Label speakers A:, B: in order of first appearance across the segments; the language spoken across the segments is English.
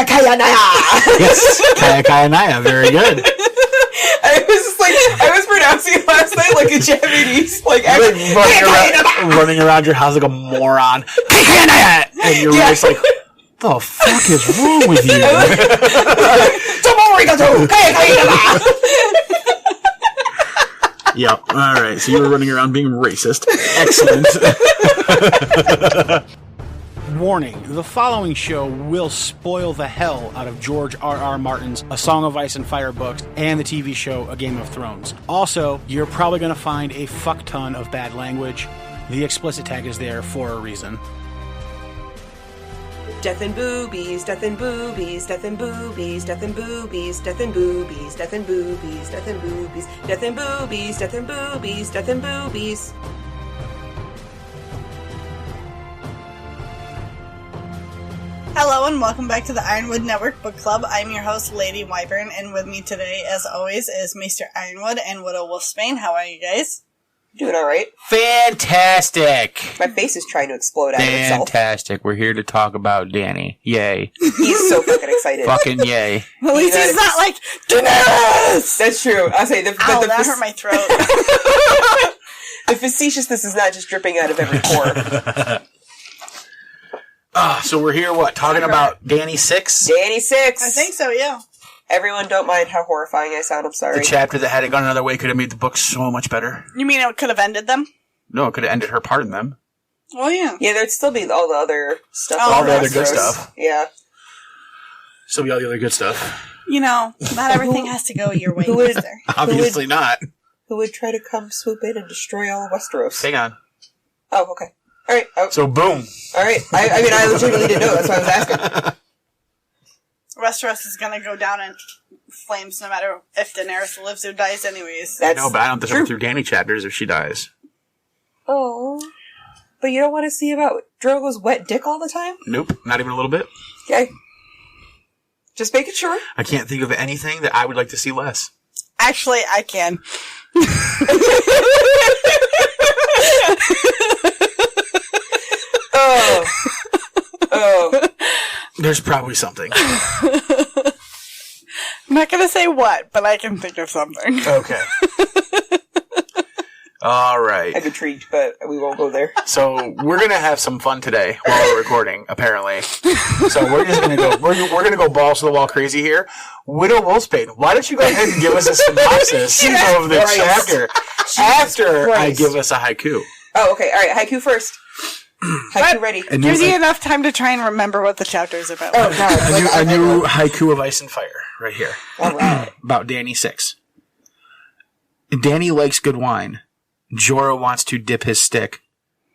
A: Yes, Kaya Naya. Very good.
B: I was just like, I was pronouncing it last night like a Japanese, like
A: running around your house like a moron. And you're just like, the fuck is wrong with you? Yep. All right. So you were running around being racist. Excellent. Warning, the following show will spoil the hell out of George R.R. Martin's A Song of Ice and Fire books and the TV show A Game of Thrones. Also, you're probably going to find a fuck ton of bad language. The explicit tag is there for a reason.
B: Death and boobies, death and boobies, death and boobies, death and boobies, death and boobies, death and boobies, death and boobies, death and boobies, death and boobies, death and boobies.
C: Hello and welcome back to the Ironwood Network Book Club. I'm your host, Lady Wyvern, and with me today, as always, is Maester Ironwood and Widow Wolfsbane. How are you guys?
B: Doing alright.
A: Fantastic!
B: My face is trying to explode out of itself.
A: Fantastic. We're here to talk about Dany. Yay.
B: He's so fucking excited.
A: Fucking yay.
C: At least he's not like, Daenerys!
B: That's true. I'll say
C: that hurt my throat.
B: The facetiousness is not just dripping out of every pore.
A: So we're here, talking about Dany 6?
B: Dany 6!
C: I think so, yeah.
B: Everyone don't mind how horrifying I sound, I'm sorry.
A: The chapter that had it gone another way could have made the book so much better.
C: You mean it could have ended them?
A: No, it could have ended her part in them.
C: Well, yeah.
B: Yeah, there'd still be all the other stuff.
A: All the other good stuff.
B: Yeah.
A: Still be all the other good stuff.
C: You know, not everything has to go your way, Maester.
A: Obviously not.
B: Who would try to come swoop in and destroy all of Westeros?
A: Hang on.
B: Oh, okay. Alright. Oh.
A: So, boom.
B: Alright. I mean, I legitimately didn't know. That's why I was asking.
C: Westeros is going to go down in flames no matter if Daenerys lives or dies anyways.
A: No, but I don't think she'll go through Dany chapters if she dies.
B: Oh. But you don't want to see about Drogo's wet dick all the time?
A: Nope. Not even a little bit.
B: Okay. Just making sure.
A: I can't think of anything that I would like to see less.
C: Actually, I can.
B: Oh.
A: There's probably something.
C: I'm not going to say what, but I can think of something.
A: Okay. All right.
B: I'm intrigued, but we won't go there.
A: So we're gonna have some fun today while we're recording, apparently. So we're just gonna go. We're gonna go balls to the wall crazy here. Widow Wolfsbane, why don't you go ahead and give us a synopsis of the chapter after I give us a haiku?
B: Oh, okay. All right. Haiku first. Haiku ready.
C: Gives you enough time to try and remember what the chapter is about.
B: Oh God!
A: A new haiku of Ice and Fire right here.
B: All right.
A: About Dany 6. Dany likes good wine. Jorah wants to dip his stick,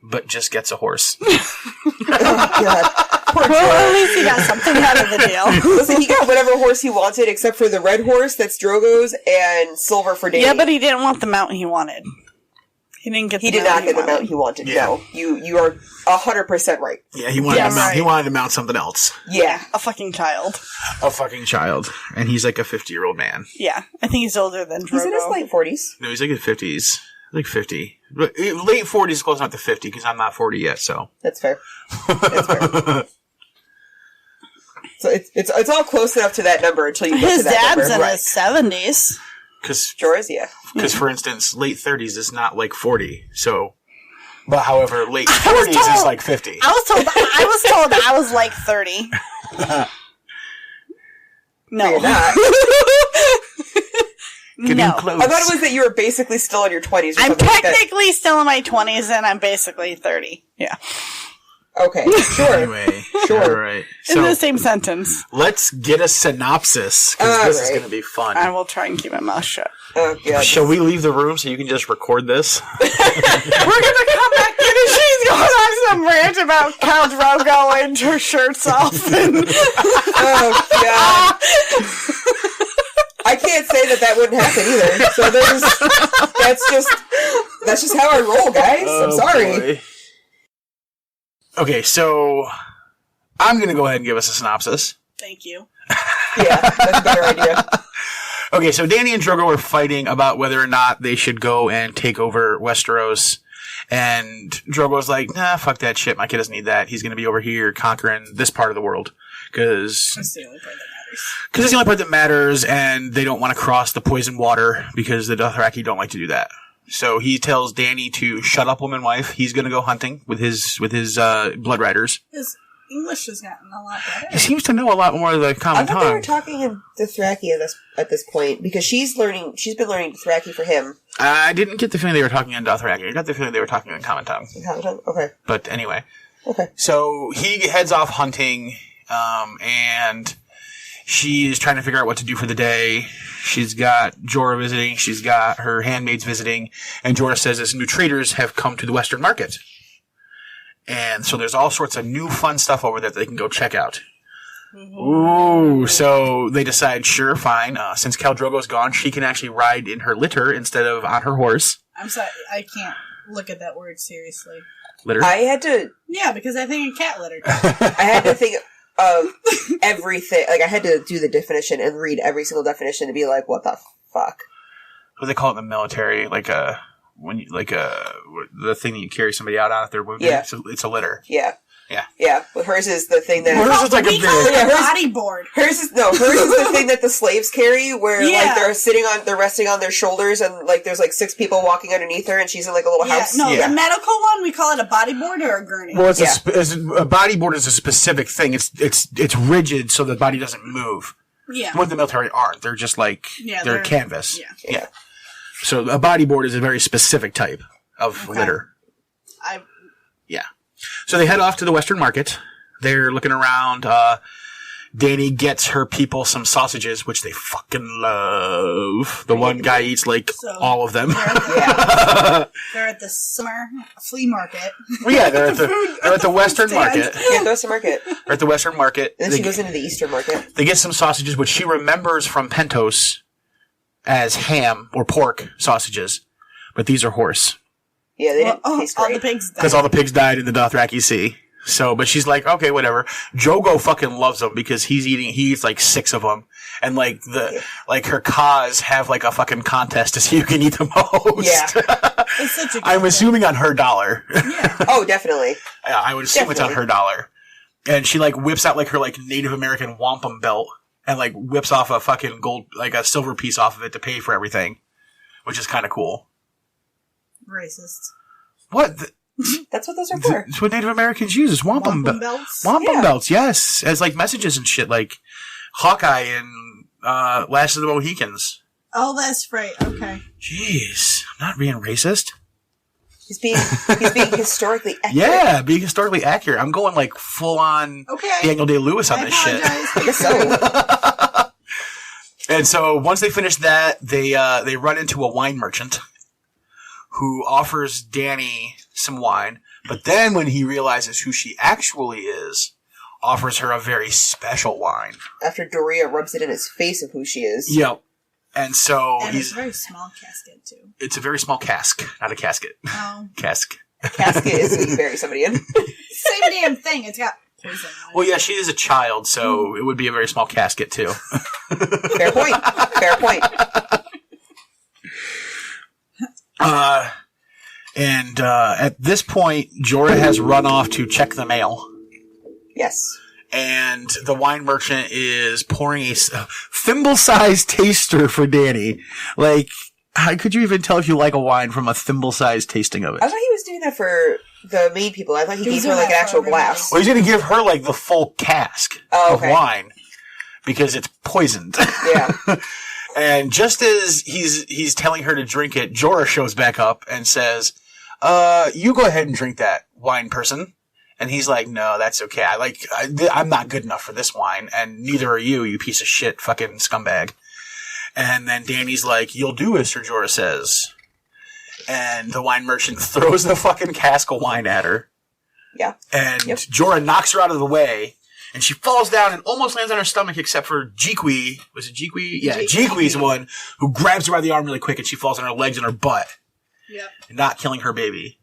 A: but just gets a horse.
B: Oh, God. Poor
C: well,
B: Jorah.
C: at least he got something out of the deal.
B: Listen, he got whatever horse he wanted, except for the red horse, that's Drogo's, and silver for Dany.
C: Yeah, but he didn't want the mount he wanted. He didn't get.
B: He did not get the mount he wanted.
A: Yeah.
B: No, you are 100% right.
A: Yeah, he wanted to mount. Right. He wanted to mount something else.
B: Yeah,
C: a fucking child.
A: A fucking child, and he's like a 50-year-old man.
C: Yeah, I think he's older than Drogo.
B: He's in his late 40s.
A: No, he's like in 50s. Like 50. But late 40s is close enough to 50 because I'm not 40 yet, so.
B: That's fair. That's fair. So it's all close enough to that number until you get to that number.
C: His dad's in his 70s.
A: Because
B: Jorah's, yeah.
A: Because, for instance, late 30s is not like 40, so. But however, late 40s is like 50.
C: I was told I was like 30. No.
B: You're not.
A: Getting close.
B: I thought it was that you were basically still in your 20s.
C: I'm technically still in my 20s, and I'm basically 30. Yeah.
B: Okay, sure.
A: Anyway,
B: sure.
A: All right.
C: In the same sentence.
A: Let's get a synopsis, because this is going to be fun.
C: I will try and keep my mouth shut.
B: Oh, God.
A: Shall we leave the room so you can just record this?
C: We're going to come back in, and she's going on some rant about Khal Drogo and her shirt's off. And
B: oh, God. I can't say that wouldn't happen either. So that's just how I roll, guys. I'm sorry.
A: Boy. Okay, so I'm going to go ahead and give us a synopsis.
C: Thank you.
B: Yeah, that's a better idea.
A: Okay, so Dany and Drogo are fighting about whether or not they should go and take over Westeros. And Drogo's like, nah, fuck that shit. My kid doesn't need that. He's going to be over here conquering this part of the world. because
C: That's the only part that matters.
A: it's the only part that matters, and they don't want to cross the poison water because the Dothraki don't like to do that. So he tells Dany to shut up, woman wife. He's going to go hunting with his blood riders.
C: His English has gotten a lot better.
A: He seems to know a lot more of the common
B: I thought they were
A: tongue.
B: talking in Dothraki at this point, because she's been learning Dothraki for him.
A: I didn't get the feeling they were talking in Dothraki. I got the feeling they were talking in common tongue.
B: Okay.
A: But anyway.
B: Okay.
A: So he heads off hunting, and she's trying to figure out what to do for the day. She's got Jorah visiting. She's got her handmaids visiting. And Jorah says that new traders have come to the Western Market. And so there's all sorts of new fun stuff over there that they can go check out. Ooh, so they decide, sure, fine. Since Khal Drogo's gone, she can actually ride in her litter instead of on her horse.
C: I'm sorry, I can't look at that word seriously.
A: Litter?
B: I had to...
C: Yeah, because I think a cat litter.
B: I had to think of everything. Like, I had to do the definition and read every single definition to be like, what the fuck?
A: What do they call it in the military? The thing that you carry somebody out on if they're wounded?
B: Yeah.
A: It's a litter.
B: Yeah.
A: Yeah.
B: Yeah, but hers is the thing that...
A: Hers is like
C: we
A: a
C: call
A: big...
C: it a body board.
B: Hers is the thing that the slaves carry, where
C: Yeah.
B: like they're resting on their shoulders, and like there's like 6 people walking underneath her, and she's in like a little
C: Yeah,
B: house.
C: no,
A: Yeah.
C: the medical one, we call it a body board or a gurney.
A: Well,
B: Yeah.
A: a body board is a specific thing. It's rigid so the body doesn't move.
C: Yeah.
A: What the military aren't. They're just like, they're canvas.
C: Yeah.
A: So a body board is a very specific type of litter. Yeah. So they head off to the Western Market. They're looking around. Dany gets her people some sausages, which they fucking love. The one guy eats all of them.
C: They're at the summer flea market.
A: Well, yeah, they're at the Western Market.
B: Yeah, the Western Market.
A: They're at the Western Market.
B: And then she goes into the Eastern Market.
A: They get some sausages, which she remembers from Pentos as ham or pork sausages, but these are horse.
B: Yeah, they didn't taste great.
C: All the pigs died.
A: Because all the pigs died in the Dothraki Sea. So, but she's like, okay, whatever. Jhogo fucking loves them because he eats like 6 of them. And her cause have like a fucking contest to see who can eat the most.
B: Yeah.
C: It's such a good
A: I'm assuming on her dollar.
C: Yeah.
B: Oh, definitely.
A: Yeah, I would assume it's on her dollar. And she like whips out like her like Native American wampum belt and like whips off a fucking gold, like a silver piece off of it to pay for everything. Which is kind of cool.
C: Racist.
A: What?
B: That's what those are for.
A: It's what Native Americans use. It's wampum
C: belts?
A: Wampum belts, yes. As like messages and shit, like Hawkeye and Last of the Mohicans.
C: Oh, that's right. Okay.
A: Jeez. I'm not being racist.
B: He's being historically accurate.
A: Yeah, being historically accurate. I'm going like full on Daniel Day-Lewis on this shit.
B: I guess so.
A: And so once they finish that, they run into a wine merchant who offers Dany some wine, but then when he realizes who she actually is, offers her a very special wine.
B: After Doria rubs it in his face of who she is.
A: Yep. And so
C: it's a very small casket, too.
A: It's a very small cask, not a casket.
C: Oh.
A: Cask.
B: Casket is who you bury somebody in.
C: Same damn thing. It's got poison on it.
A: Well, yeah, she is a child, so it would be a very small casket, too.
B: Fair point. Fair point.
A: At this point, Jorah has run off to check the mail.
B: Yes.
A: And the wine merchant is pouring a thimble-sized taster for Dany. Like, how could you even tell if you like a wine from a thimble-sized tasting of it?
B: I thought he was doing that for the maid people. I thought he gave her like an actual glass.
A: Well, he's going to give her like the full cask of wine because it's poisoned.
B: Yeah.
A: And just as he's telling her to drink it, Jorah shows back up and says, you go ahead and drink that, wine person. And he's like, no, that's okay. I'm not good enough for this wine, and neither are you, you piece of shit fucking scumbag. And then Dany's like, you'll do as Sir Jorah says. And the wine merchant throws the fucking cask of wine at her.
B: Yeah.
A: And Jorah knocks her out of the way, and she falls down and almost lands on her stomach, except for Jeekwe. Was it Jeekwe? Yeah, Jeekwe's the one who grabs her by the arm really quick, and she falls on her legs and her butt.
C: Yep.
A: Not killing her baby.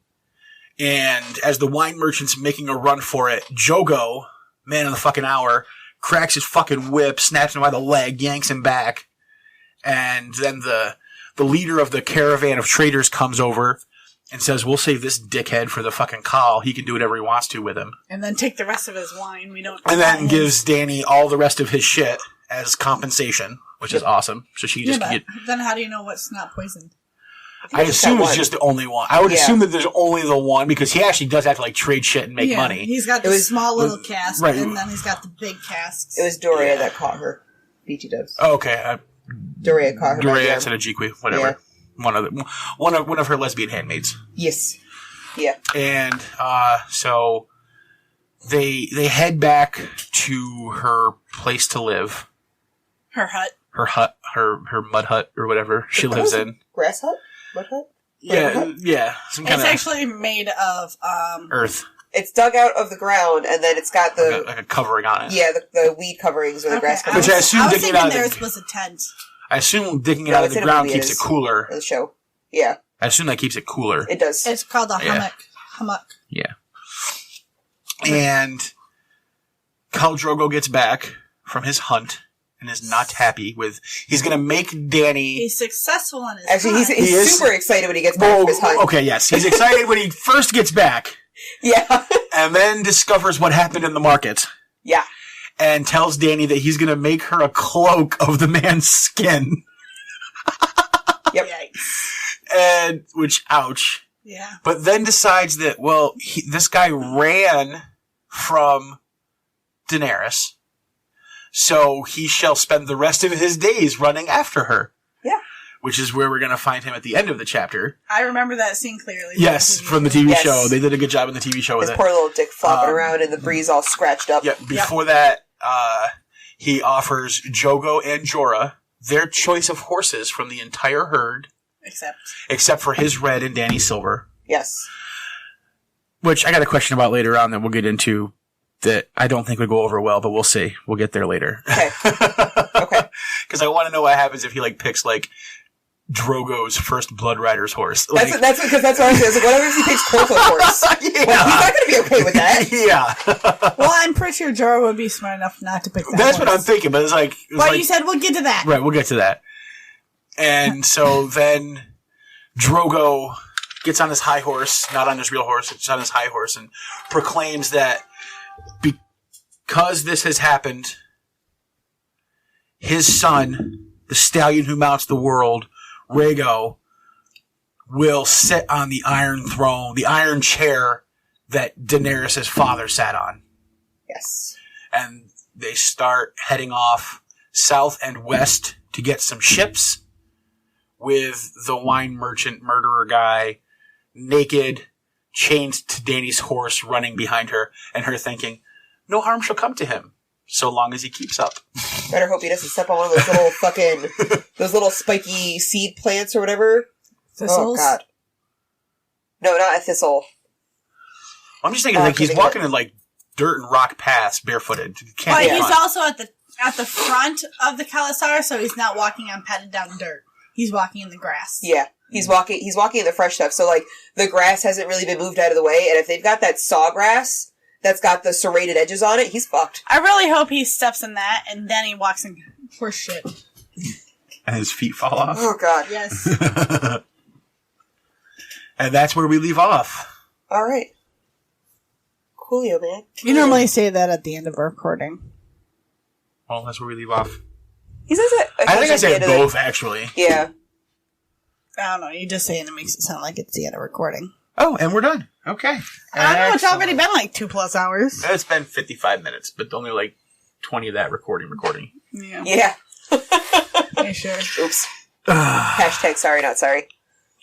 A: And as the wine merchant's making a run for it, Jhogo, man of the fucking hour, cracks his fucking whip, snaps him by the leg, yanks him back. And then the leader of the caravan of traders comes over and says, we'll save this dickhead for the fucking Khal. He can do whatever he wants to with him.
C: And then take the rest of his wine.
A: And then gives Dany all the rest of his shit as compensation, which is awesome. So she just can get...
C: Then how do you know what's not poisoned?
A: I assume it's just the only one. I would assume that there's only the one, because he actually does have to, like, trade shit and make money.
C: He's got the small little cask, and then he's got the big casks.
B: It was Doria that caught her. BT does.
A: Oh, okay.
B: Doria caught her.
A: Doria instead of Jiqui, whatever. Yeah. One of her lesbian handmaids.
B: Yes. Yeah.
A: And so they head back to her place to live.
C: Her hut.
A: Her mud hut or whatever she lives in.
B: Grass hut? Mud hut?
A: Yeah.
C: It's actually made of
A: earth.
B: It's dug out of the ground, and then it's got the
A: like a covering on it.
B: Yeah, the weed coverings or the grass coverings.
A: Which I assume digging it out of
C: theirs was a tent.
A: I assume digging it out of the ground keeps it cooler.
B: For the show. Yeah.
A: I assume that keeps it cooler.
B: It does.
C: It's called a hummock.
A: Yeah. And Khal Drogo gets back from his hunt and is not happy with... He's going to make Dany...
C: He's successful in his
B: hunt. He's super excited when he gets back from his hunt.
A: Okay, yes. He's excited when he first gets back.
B: Yeah.
A: And then discovers what happened in the market.
B: Yeah.
A: And tells Dany that he's going to make her a cloak of the man's skin.
B: Yep.
A: And, ouch.
C: Yeah.
A: But then decides that, this guy ran from Daenerys, so he shall spend the rest of his days running after her.
B: Yeah.
A: Which is where we're going to find him at the end of the chapter.
C: I remember that scene clearly.
A: Yes, from the TV show. They did a good job in the TV show with it.
B: His poor little dick flopping around in the breeze all scratched up.
A: Yeah, before that, he offers Jhogo and Jorah their choice of horses from the entire herd. Except for his red and Dany's silver.
B: Yes.
A: Which I got a question about later on that we'll get into that I don't think would go over well, but we'll see. We'll get there later.
B: Okay.
A: Because I want to know what happens if he picks Drogo's first Blood Rider's horse.
B: That's what I was saying. Like, whatever if he picks Corpo's horse. Yeah. Well, he's not going to be okay with that.
A: Yeah.
C: Well, I'm pretty sure Jorah would be smart enough not to pick that
A: That's
C: horse.
A: what I'm thinking, but But
C: you said we'll get to that.
A: Right, we'll get to that. And so then Drogo gets on his high horse, not on his real horse, it's on his high horse, and proclaims that because this has happened, his son, the stallion who mounts the world, Rhaego, will sit on the iron throne, the iron chair that Daenerys' father sat on.
B: Yes.
A: And they start heading off south and west to get some ships, with the wine merchant murderer guy naked, chained to Dany's horse, running behind her, and her thinking, no harm shall come to him, so long as he keeps up.
B: Better hope he doesn't step on one of those little those little spiky seed plants or whatever.
C: Thistles?
B: Oh, God. No, not a thistle.
A: I'm just thinking, he's walking in, dirt and rock paths, barefooted.
C: But he's also at the front of the Khalasar, so he's not walking on patted down dirt. He's walking in the grass.
B: Yeah. He's walking in the fresh stuff. So, the grass hasn't really been moved out of the way, and if they've got that sawgrass that's got the serrated edges on it, he's fucked.
C: I really hope he steps in that, and then he walks in horse shit.
A: And his feet fall off.
B: Oh, God.
C: Yes.
A: And that's where we leave off.
B: All right. Coolio, man.
C: You normally say that at the end of a recording.
A: Well, that's where we leave off.
B: He says it.
A: I think I said both, actually.
B: Yeah.
C: I don't know. You just say it and it makes it sound like it's the end of recording.
A: Oh, and we're done. Okay.
C: I know it's already been 2+ hours.
A: It's been 55 minutes, but only 20 of that recording.
C: Yeah.
B: Yeah.
C: Yeah, sure.
B: Oops. Hashtag sorry, not sorry.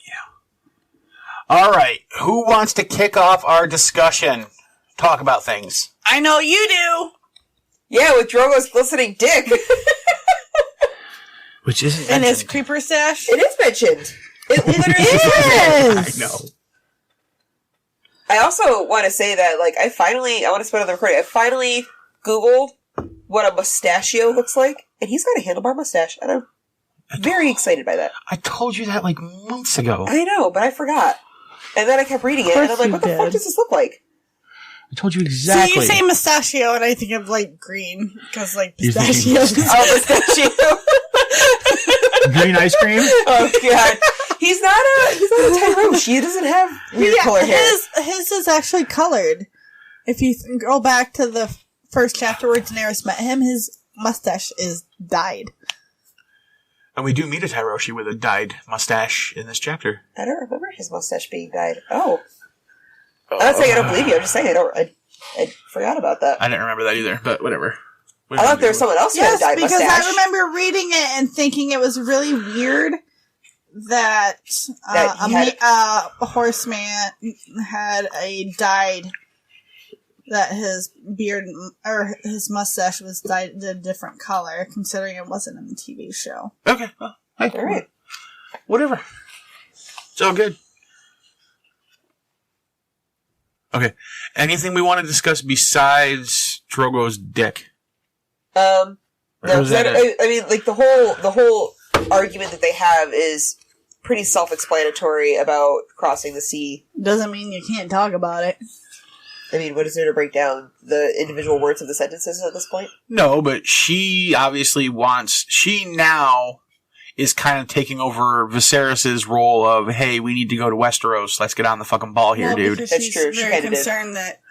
A: Yeah. All right. Who wants to kick off our discussion? Talk about things.
C: I know you do.
B: Yeah, with Drogo's glistening dick.
A: Which isn't
C: mentioned. And his creeper stash?
B: It is mentioned. It literally
A: is. I know.
B: I also want to say that, I want to spend on the recording. I finally Googled what a mustachio looks like, and he's got a handlebar mustache, and I'm very excited by that.
A: I told you that, months ago.
B: I know, but I forgot. And then I kept reading it, and I'm like, what the fuck does this look like?
A: I told you exactly.
C: So you say mustachio, and I think of, green, because, pistachios.
B: Oh, mustachio.
A: Green ice cream?
B: Oh, God. He's not a Tyrone. She doesn't have weird color hair.
C: His is actually colored. If you go back to the first chapter where Daenerys met him, his mustache is dyed.
A: And we do meet a Tyroshi with a dyed mustache in this chapter.
B: I don't remember his mustache being dyed. Oh. I'm not saying I don't believe you. I'm just saying I forgot about that.
A: I didn't remember that either, but whatever.
B: I thought there was someone else who had a dyed mustache.
C: Because I remember reading it and thinking it was really weird that a horseman had a dyed, that his beard or his mustache was dyed a different color, considering it wasn't in the TV show.
A: Okay, well, hey, all right, whatever. It's all good. Okay, anything we want to discuss besides Drogo's dick?
B: No, I mean, like the whole argument that they have is pretty self-explanatory about crossing the sea.
C: Doesn't mean you can't talk about it.
B: I mean, what is there to break down the individual words of the sentences at this point?
A: No, but she obviously she now is kind of taking over Viserys' role of, hey, we need to go to Westeros. Let's get on the fucking ball here, dude.
B: That's true.
C: She's very concerned that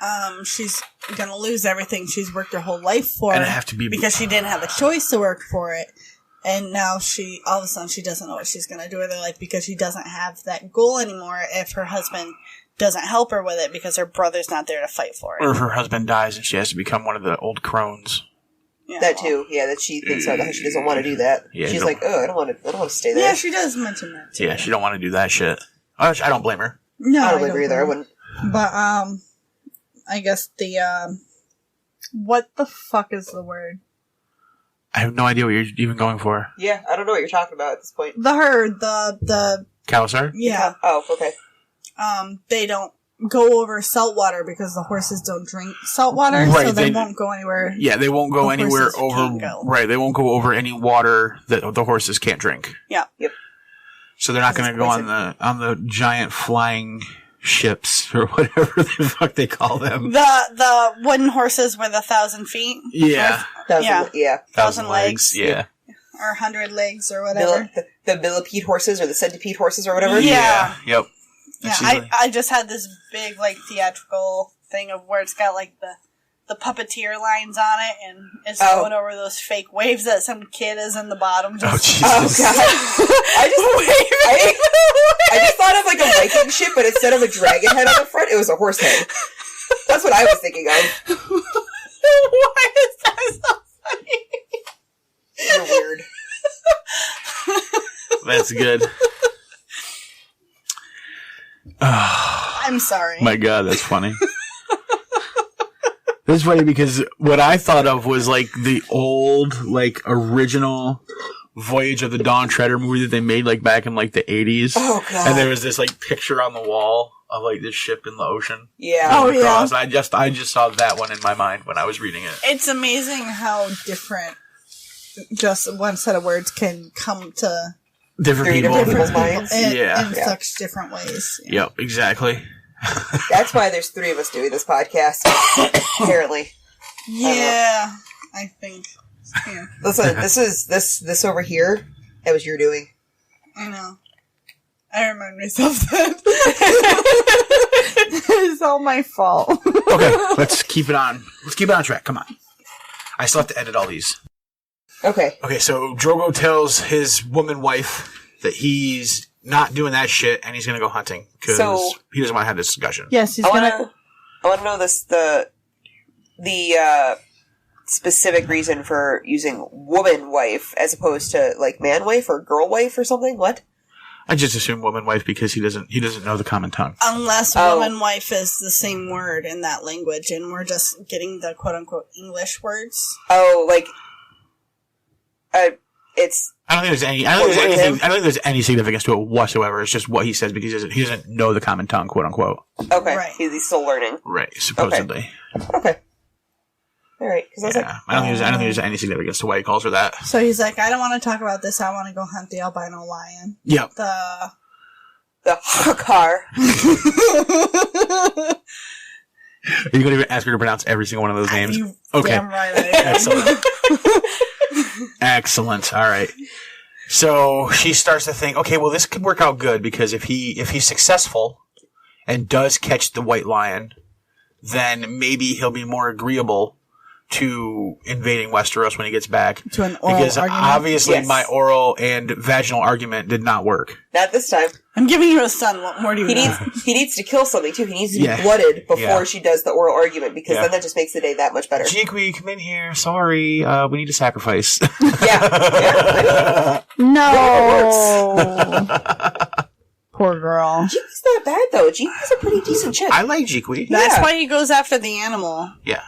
C: she's going to lose everything she's worked her whole life for.
A: And it have to be
C: because she didn't have a choice to work for it. And now all of a sudden she doesn't know what she's going to do with her life because she doesn't have that goal anymore if her husband doesn't help her with it because her brother's not there to fight for it.
A: Or if her husband dies and she has to become one of the old crones.
B: Yeah, that too. Yeah, that she thinks that she doesn't want to do that. Yeah, she's like, oh, I don't want to stay there.
C: Yeah, she does mention that too.
A: Yeah, she don't want to do that shit. I don't blame her.
C: No,
B: I don't blame her either. I wouldn't.
C: But I guess the what the fuck is the word?
A: I have no idea what you're even going for.
B: Yeah, I don't know what you're talking about at this point.
C: The herd, the
A: Khalasar?
C: Yeah.
B: Oh, okay.
C: They don't go over salt water because the horses don't drink salt water, right, so they won't go anywhere.
A: Yeah, they won't go anywhere over. Right, they won't go over any water that the horses can't drink.
C: Yeah.
B: Yep.
A: So they're not going to go on the giant flying ships or whatever the fuck they call them.
C: The wooden horses with 1,000 feet.
A: Yeah.
B: 1,000
C: legs.
A: Yeah.
C: Or 100 legs or whatever.
B: The millipede horses or the centipede horses or whatever.
A: Yeah. Yep.
C: Yeah, I just had this big, like, theatrical thing of where it's got, like, the puppeteer lines on it, and it's going over those fake waves that some kid is in the bottom. Just,
B: God. I just thought of, like, a Viking ship, but instead of a dragon head on the front, it was a horse head. That's what I was thinking of.
C: Why is that so funny?
B: You're weird.
A: That's good.
C: I'm sorry.
A: My God, that's funny. That's funny because what I thought of was like the old, like original Voyage of the Dawn Treader movie that they made like back in like the 80s.
B: Oh God!
A: And there was this like picture on the wall of like this ship in the ocean.
B: Yeah.
C: Oh yeah.
A: And I just saw that one in my mind when I was reading it.
C: It's amazing how different just one set of words can come to
B: different people's minds.
C: In such different ways.
A: Yeah. Yep, exactly.
B: That's why there's 3 of us doing this podcast. Apparently.
C: Yeah, I think. Yeah.
B: Listen, this over here, that was your doing.
C: I know. I remind myself that. It's all my fault.
A: Okay, let's keep it on. Let's keep it on track. Come on. I still have to edit all these.
B: Okay.
A: Okay, so Drogo tells his woman wife that he's not doing that shit and he's going to go hunting because he doesn't want to have this discussion.
C: Yes,
B: I want to know the specific reason for using woman wife as opposed to like man wife or girl wife or something. What?
A: I just assume woman wife because he doesn't know the common tongue.
C: Unless woman wife is the same word in that language and we're just getting the quote unquote English words.
B: Oh, like it's.
A: I don't think there's any significance to it whatsoever. It's just what he says because he doesn't know the common tongue, quote unquote.
B: Okay,
C: right.
B: He's still learning.
A: Right, supposedly.
B: Okay. All right.
A: I don't think there's any significance to why he calls her that.
C: So he's like, I don't want to talk about this. I want to go hunt the albino lion.
A: Yep.
B: The Hakar.
A: Are you going to even ask her to pronounce every single one of those names?
C: Okay. Damn right I am.
A: Excellent. Excellent. All right. So she starts to think, okay, well, this could work out good because if he's successful and does catch the white lion, then maybe he'll be more agreeable to invading Westeros when he gets back.
C: To an oral
A: because
C: argument?
A: obviously my oral and vaginal argument did not work.
B: Not this time.
C: I'm giving you a son. What more do you need?
B: He needs to kill something, too. He needs to be blooded before she does the oral argument, because then that just makes the day that much better.
A: Jiqui, come in here. Sorry, we need to sacrifice.
B: Yeah.
C: No. Poor girl.
B: Jiqui's not bad, though. Jiqui's a pretty decent chick.
A: I like Jiqui.
C: That's why he goes after the animal.
A: Yeah.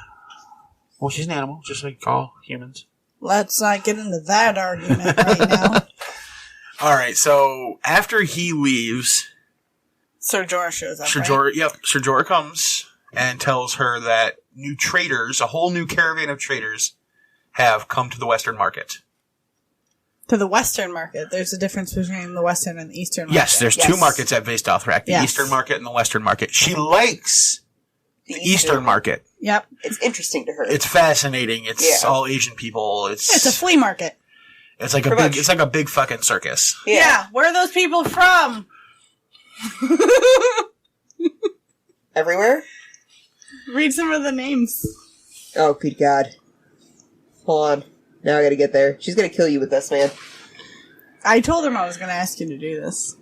A: Well, she's an animal, just like all humans.
C: Let's not get into that argument right now.
A: All right, so after he leaves,
C: Sir Jorah shows up.
A: Sir Jorah comes and tells her that new traders, a whole new caravan of traders, have come to the Western Market.
C: To the Western Market. There's a difference between the Western and the Eastern Market.
A: Yes, there's two markets at Vaestalthrak, the Eastern Market and the Western Market. She likes the Eastern Market.
C: Yep.
B: It's interesting to her.
A: It's fascinating. It's all Asian people. It's
C: a flea market.
A: It's like a big fucking circus.
C: Yeah. Where are those people from?
B: Everywhere?
C: Read some of the names.
B: Oh, good God. Hold on. Now I gotta get there. She's gonna kill you with this, man.
C: I told him I was gonna ask you to do this.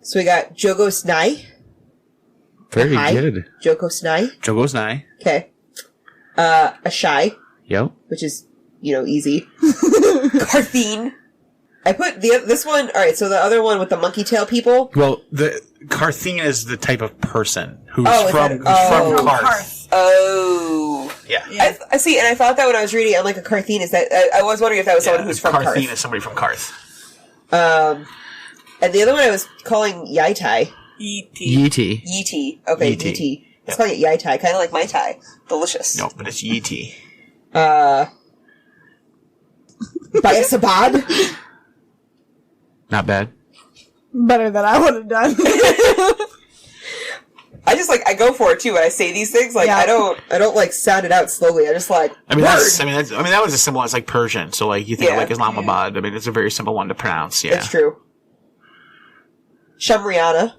B: So we got Jhogo Snai.
A: Very good.
B: Jhogo Snai.
A: Jhogo Snai.
B: Okay. Ashai.
A: Yep.
B: Which is, easy. Carthene. I put this one. All right, so the other one with the monkey tail people.
A: Well, the Carthene is the type of person who's from Karth.
B: Oh.
A: Yeah.
B: I see, and I thought that when I was reading, I'm like, a Carthene is that. I was wondering if that was someone who's from Karth.
A: Carthene is somebody from Karth.
B: And the other one I was calling Yaitai.
A: Yeeti.
B: Okay, Yeeti. Let's call it Yaitai, kind of like Mai Tai. Delicious.
A: No, but it's Yeeti.
B: Bayasabad.
A: Not bad.
C: Better than I would have done.
B: I just I go for it too when I say these things. I don't sound it out slowly. I just
A: that was as simple as Persian. So you think of Islamabad. I mean, it's a very simple one to pronounce. Yeah,
B: it's true. Shamriana.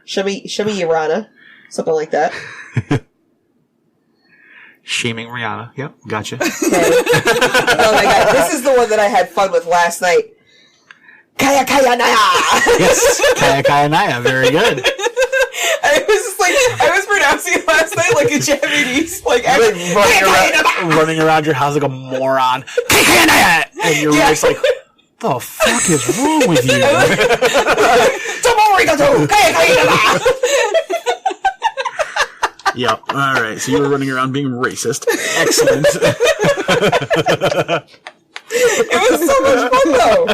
B: Shami-Yarana. Something like that.
A: Shaming Rihanna. Yep, gotcha.
B: Okay. Oh my God, this is the one that I had fun with last night. Kaya Kaya Naya!
A: Yes, Kaya Kaya Naya. Very good.
B: I was pronouncing it last night like a Japanese,
A: running around your house like a moron. Kaya Kaya Naya! And you're just like, what the fuck is wrong with you?
B: Tomorigato! Kaya Kaya Naya!
A: Yep. All right. So you were running around being racist. Excellent.
B: It was so much fun, though.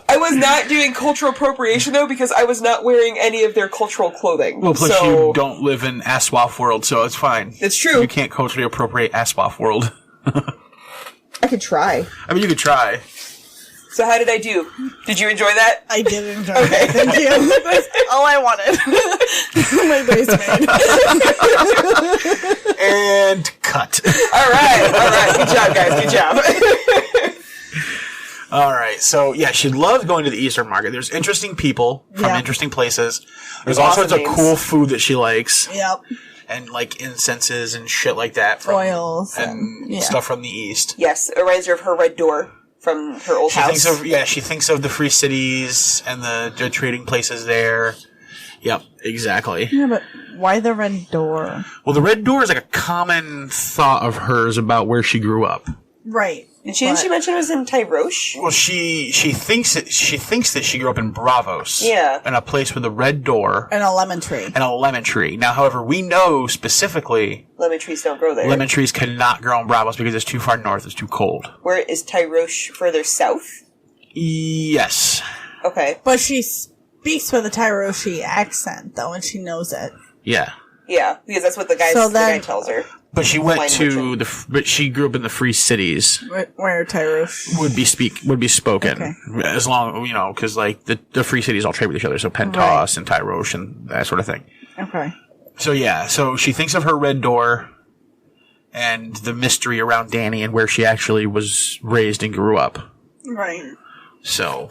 B: I was not doing cultural appropriation, though, because I was not wearing any of their cultural clothing.
A: Well, plus you don't live in ASOIAF world, so it's fine.
B: It's true.
A: You can't culturally appropriate ASOIAF world.
B: I could try.
A: I mean, you could try.
B: So how did I do? Did you enjoy that?
C: I did enjoy it. Thank you. That's all I wanted. My day's made.
A: And cut.
B: All right. Good job, guys. Good job.
A: All right. So, she loves going to the Eastern Market. There's interesting people from interesting places. There's all sorts of cool food that she likes.
C: Yep.
A: And, incenses and shit like that.
C: Oils.
A: And stuff from the East.
B: Yes. It reminds her of her red door from her old house.
A: She thinks of the free cities and the trading places there. Yep, exactly.
C: Yeah, but why the red door?
A: Well, the red door is a common thought of hers about where she grew up.
C: Right.
B: Didn't she mention it was in Tyrosh?
A: Well, she thinks that she grew up in Bravos.
B: Yeah.
A: In a place with a red door.
C: And a lemon tree.
A: Now, however, we know specifically
B: lemon trees don't grow there.
A: Lemon trees cannot grow in Bravos because it's too far north. It's too cold.
B: Where is Tyrosh further south?
A: Yes.
B: Okay.
C: But she speaks with a Tyroshi accent, though, and she knows it.
A: Yeah.
B: Yeah, because that's what the guy tells her.
A: But she went to but she grew up in the free cities.
C: Where Tyrosh
A: would be spoken. Okay. As long, because the free cities all trade with each other. So Pentos and Tyrosh and that sort of thing.
C: Okay.
A: So she thinks of her red door and the mystery around Dany and where she actually was raised and grew up.
C: Right.
A: So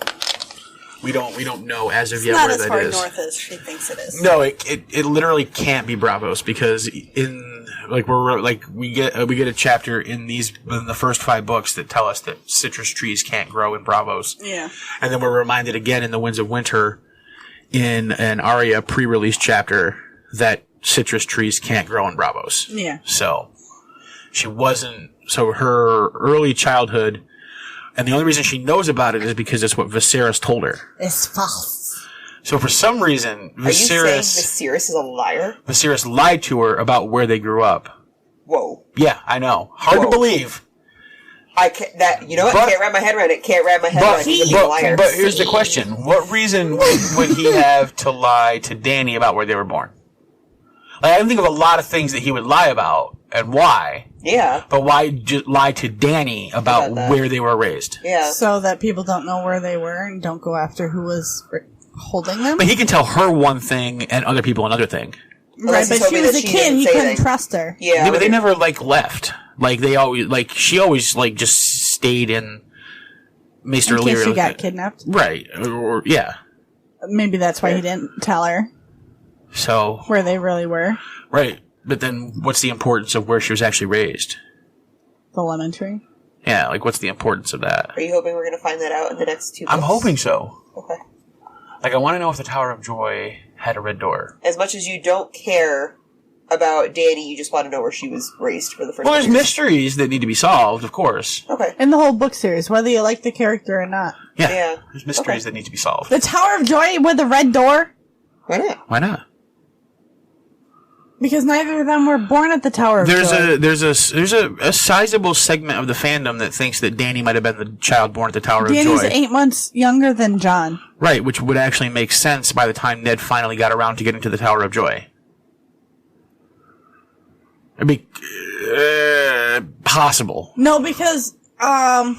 A: we don't know as of yet
C: not
A: where
C: as
A: that
C: far
A: is.
C: north as she thinks it is.
A: No, it literally can't be Braavos because we get a chapter in the first 5 books that tell us that citrus trees can't grow in Braavos.
C: Yeah.
A: And then we're reminded again in the Winds of Winter in an Arya pre-release chapter that citrus trees can't grow in Braavos.
C: Yeah.
A: So her early childhood, and the only reason she knows about it is because it's what Viserys told her.
C: It's false.
A: So for some reason,
B: Are you saying Viserys is a liar?
A: Viserys lied to her about where they grew up.
B: Whoa.
A: Yeah, I know. Hard to believe.
B: I can't, can't wrap my head around it. Can't wrap my head around it. He's a liar.
A: But here's the question. What reason would he have to lie to Dany about where they were born? Like, I can think of a lot of things that he would lie about and why.
B: Yeah.
A: But why just lie to Dany about where they were raised?
B: Yeah.
C: So that people don't know where they were and don't go after who was holding them?
A: But he can tell her one thing and other people another thing.
C: Right, but she was a kid, he couldn't trust her.
B: Yeah,
A: but they never, left. They always, she always, just stayed in Maester Lear.
C: In case she got kidnapped?
A: Right. Or yeah.
C: Maybe that's why he didn't tell her.
A: So.
C: Where they really were.
A: Right. But then what's the importance of where she was actually raised?
C: The lemon tree?
A: Yeah, what's the importance of that?
B: Are you hoping we're going to find that out in the next 2 books?
A: I'm hoping so.
B: Okay.
A: I want to know if the Tower of Joy had a red door.
B: As much as you don't care about Dany, you just want to know where she was raised for the first time.
A: Well, there's mysteries that need to be solved, of course.
B: Okay.
C: In the whole book series, whether you like the character or not.
A: Yeah. There's mysteries that need to be solved.
C: The Tower of Joy with a red door?
B: Why not?
A: Why not?
C: Because neither of them were born at the Tower of Joy.
A: There's a sizable segment of the fandom that thinks that Dany might have been the child born at the Tower of Joy.
C: Dany's 8 months younger than Jon.
A: Right, which would actually make sense by the time Ned finally got around to getting to the Tower of Joy. It'd be possible.
C: No, because Jon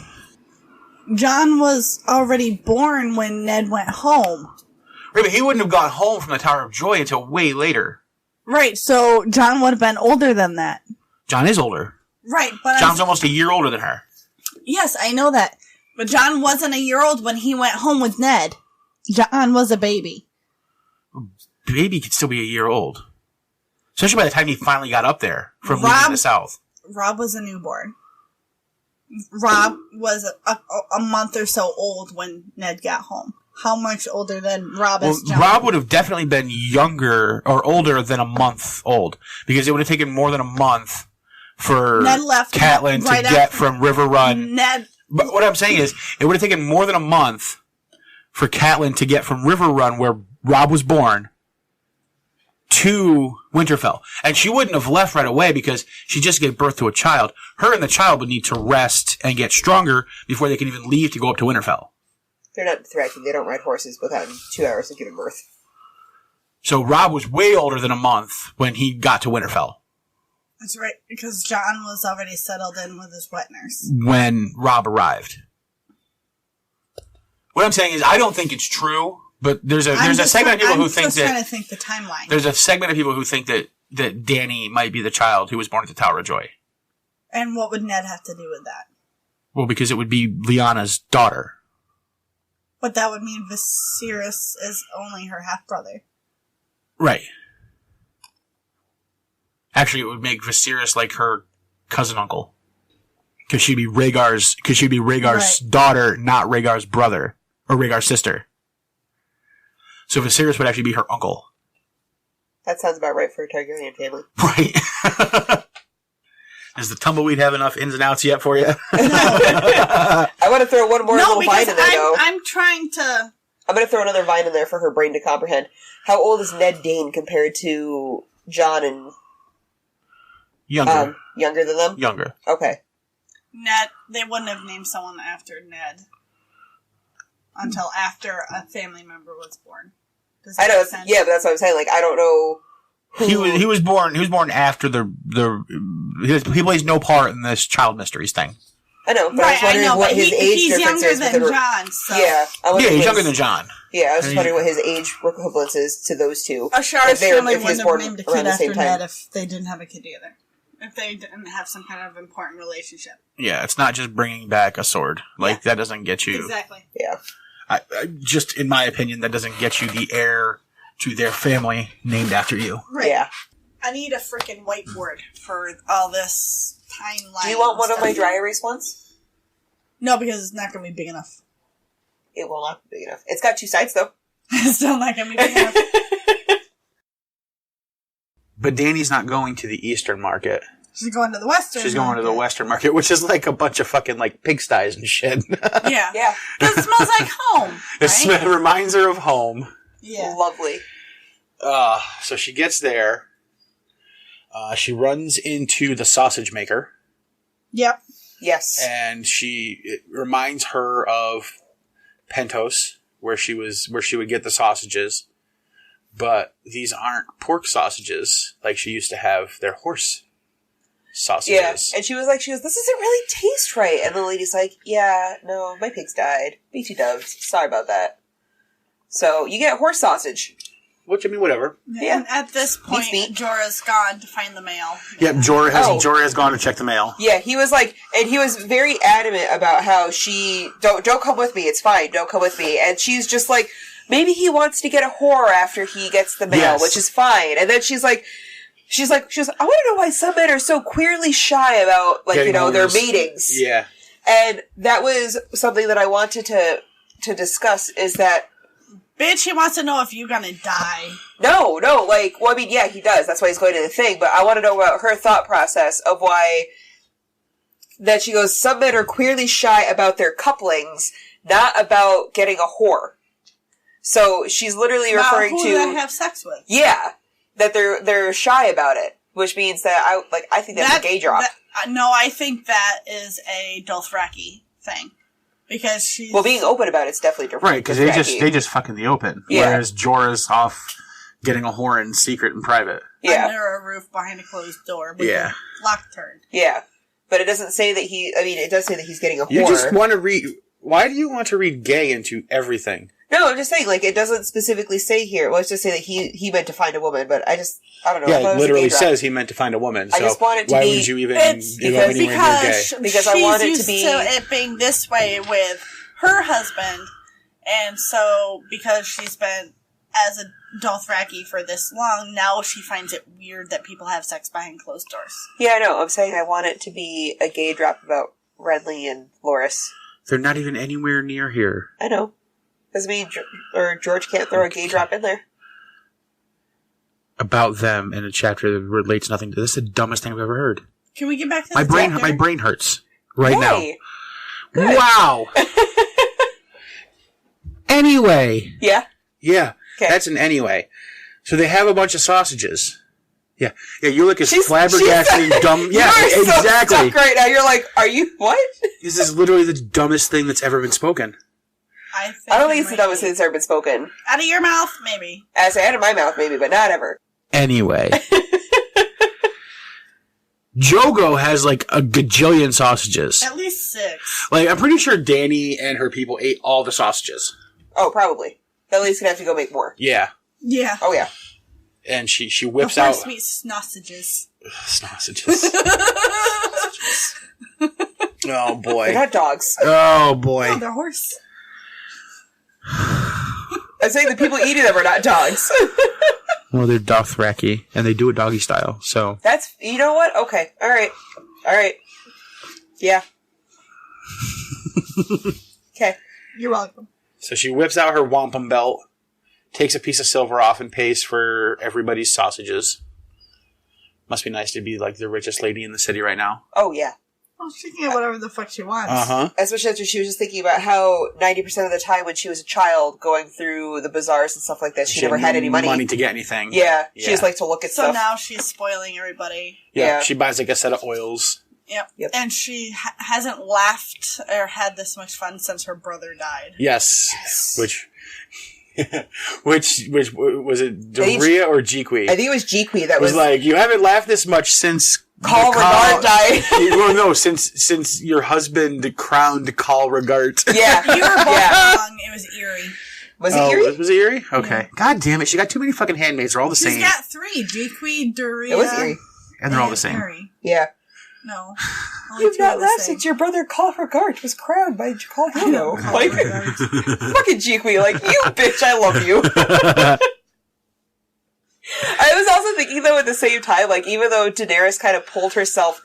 C: was already born when Ned went home.
A: Right, but he wouldn't have gone home from the Tower of Joy until way later.
C: Right, so Jon would have been older than that.
A: Jon is older.
C: Right, but
A: Jon's almost a year older than her.
C: Yes, I know that. But Jon wasn't a year old when he went home with Ned. Jon was a baby.
A: Baby could still be a year old. Especially by the time he finally got up there from leaving the South.
C: Robb was a newborn. Robb was a month or so old when Ned got home. How much older than Robb is Jon?
A: Robb would have definitely been younger or older than a month old. Because it would have taken more than a month for Catelyn to get from River Run. But what I'm saying is, it would have taken more than a month for Catelyn to get from River Run, where Robb was born, to Winterfell. And she wouldn't have left right away because she just gave birth to a child. Her and the child would need to rest and get stronger before they can even leave to go up to Winterfell.
B: They're not thrashing. They don't ride horses without 2 hours of giving birth.
A: So Robb was way older than a month when he got to Winterfell.
C: That's right, because Jon was already settled in with his wet nurse.
A: When Robb arrived. What I'm saying is, I don't think it's true, but there's a segment of people who think that... I'm
C: trying to think the timeline.
A: There's a segment of people who think that Dany might be the child who was born at the Tower of Joy.
C: And what would Ned have to do with that?
A: Well, because it would be Lyanna's daughter.
C: But that would mean Viserys is only her half-brother.
A: Right. Actually, it would make Viserys like her cousin uncle. Because she'd be Rhaegar's daughter, not Rhaegar's brother. Or Rhaegar's sister. So Viserys would actually be her uncle.
B: That sounds about right for a Targaryen family.
A: Right. Does the tumbleweed have enough ins and outs yet for you?
B: No. I want to throw one more little vine in there, though.
C: I'm trying to...
B: I'm going to throw another vine in there for her brain to comprehend. How old is Ned Dane compared to Jon and...
A: Younger.
B: Younger than them?
A: Younger.
B: Okay.
C: Ned, they wouldn't have named someone after Ned until after a family member was born.
B: I know, yeah, but that's what I'm saying. Like, I don't know who...
A: He was born after he plays no part in this child mysteries thing.
B: I know, but I was wondering what his age difference is.
C: He's younger than Jon, so...
B: Yeah,
A: he's younger than Jon.
B: Yeah, I was just wondering what his age equivalence is to those two.
C: Ashar's family wouldn't have named a kid after Ned if they didn't have a kid together. if they didn't have some kind of important relationship.
A: Yeah, it's not just bringing back a sword. Like, that doesn't get you...
C: Exactly.
B: Yeah.
A: I just, in my opinion, that doesn't get you the heir to their family named after you.
C: Right.
B: Yeah.
C: I need a freaking whiteboard for all this timeline.
B: Do you want one of my dry erase ones?
C: No, because it's not going to be big enough.
B: It will not be big enough. It's got 2 sides, though.
C: It's still not going to be big enough.
A: But Dany's not going to the Eastern market.
C: She's going to the Western
A: She's going to the Western market, which is like a bunch of fucking, like, pigsties and shit.
C: Yeah.
B: Yeah.
C: It smells like home.
A: It reminds her of home.
C: Yeah.
B: Lovely.
A: So she gets there. She runs into the sausage maker.
C: Yep.
B: Yes.
A: And it reminds her of Pentos, where she would get the sausages. But these aren't pork sausages like she used to have. They're horse sausages.
B: Yeah. And she was, this doesn't really taste right. And the lady's like, yeah, no, my pigs died. BT dubs. Sorry about that. So you get horse sausage.
A: Which, I mean, whatever.
C: Yeah. And at this point, Jorah's gone to find the mail.
A: Yep, Jorah has gone to check the mail.
B: Yeah, he was and he was very adamant about how she, don't come with me, it's fine, don't come with me. And she's just like, maybe he wants to get a whore after he gets the mail, which is fine. And then she goes, I want to know why some men are so queerly shy about, their meetings.
A: Yeah.
B: And that was something that I wanted to discuss, is that,
C: bitch, he wants to know if you're gonna die.
B: No, he does. That's why he's going to the thing. But I want to know about her thought process of why that she goes, some men are queerly shy about their couplings, not about getting a whore. So she's literally referring to
C: who they have sex with.
B: Yeah, that they're shy about it, which means that I think that's a gay drop.
C: No, I think that is a Dothraki thing. Because she's...
B: Well, being open about it's definitely different.
A: Right, because they just fuck in the open. Yeah. Whereas Jorah's off getting a whore in secret and private.
B: Yeah.
C: Under a roof behind a closed door with the lock turned.
B: Yeah. But it doesn't say that it does say that he's getting a whore.
A: You just want to read... Why do you want to read gay into everything?
B: No, I'm just saying, it doesn't specifically say here. Well, it's just say that he meant to find a woman, but I don't know.
A: Yeah, it literally says he meant to find a woman. So
B: I just want it to
A: why
B: be...
A: would you even go anywhere near gay?
B: Because I want it to be...
C: she's used to it being this way with her husband, and so because she's been as a Dothraki for this long, now she finds it weird that people have sex behind closed doors.
B: Yeah, I know. I'm saying I want it to be a gay drop about Renly and Loras.
A: They're not even anywhere near here.
B: I know. Doesn't mean George can't throw a gay drop in there.
A: About them in a chapter that relates nothing to this. This is the dumbest thing I've ever heard.
C: Can we get back to
A: my brain hurts now.
B: Good.
A: Wow. Anyway.
B: Yeah?
A: Yeah. Okay. That's an anyway. So they have a bunch of sausages. Yeah. Yeah, you look as flabbergasted and dumb. Yeah,
B: you're
A: exactly.
B: So stuck right now. You're like, are you what?
A: This is literally the dumbest thing that's ever been spoken.
B: I don't think it's the dumbest thing that's ever been spoken.
C: Out of your mouth, maybe.
B: I say out of my mouth, maybe, but not ever.
A: Anyway. Jhogo has a gajillion sausages.
C: At least 6.
A: I'm pretty sure Dany and her people ate all the sausages.
B: Oh, probably. At least gonna have to go make more.
A: Yeah.
C: Yeah.
B: Oh, yeah.
A: And she whips out...
C: sweet sausages.
A: Sausages. Oh, boy.
B: They're not dogs.
A: Oh, boy.
C: No, they're horse.
B: I'm saying the people eating them are not dogs.
A: Well, they're Dothraki, and they do it doggy style, so...
B: That's... You know what? Okay. All right. Yeah. Okay.
C: You're welcome.
A: So she whips out her wampum belt, takes a piece of silver off and pays for everybody's sausages. Must be nice to be the richest lady in the city right now.
B: Oh, yeah.
C: Well, she can get whatever the fuck she wants.
A: Uh-huh.
B: Especially after she was just thinking about how 90% of the time when she was a child going through the bazaars and stuff like that, she never had any money
A: to get anything.
B: Yeah. She just liked to look at stuff.
C: So now she's spoiling everybody.
A: Yeah. She buys a set of oils.
C: Yep. And she hasn't laughed or had this much fun since her brother died.
A: Yes. Which was it Doria or Jequi?
B: I think it was Jequi that was
A: you haven't laughed this much since
B: Khal Regard died.
A: Well, no, since your husband crowned Khal Regard.
C: Yeah. You were both wrong. It was eerie.
B: Was it eerie?
A: Was it eerie? Okay. Yeah. God damn it. She got too many fucking handmaids. They're all the same.
C: She's got 3. Jequi, Doria.
B: It was eerie.
A: And they're all the same.
C: Harry.
B: Yeah.
C: No.
B: You've not left since your brother Colregard was crowned by Jhogo. Like, fucking Jiqui, like, you bitch, I love you. I was also thinking, though, at the same time, like, even though Daenerys kind of pulled herself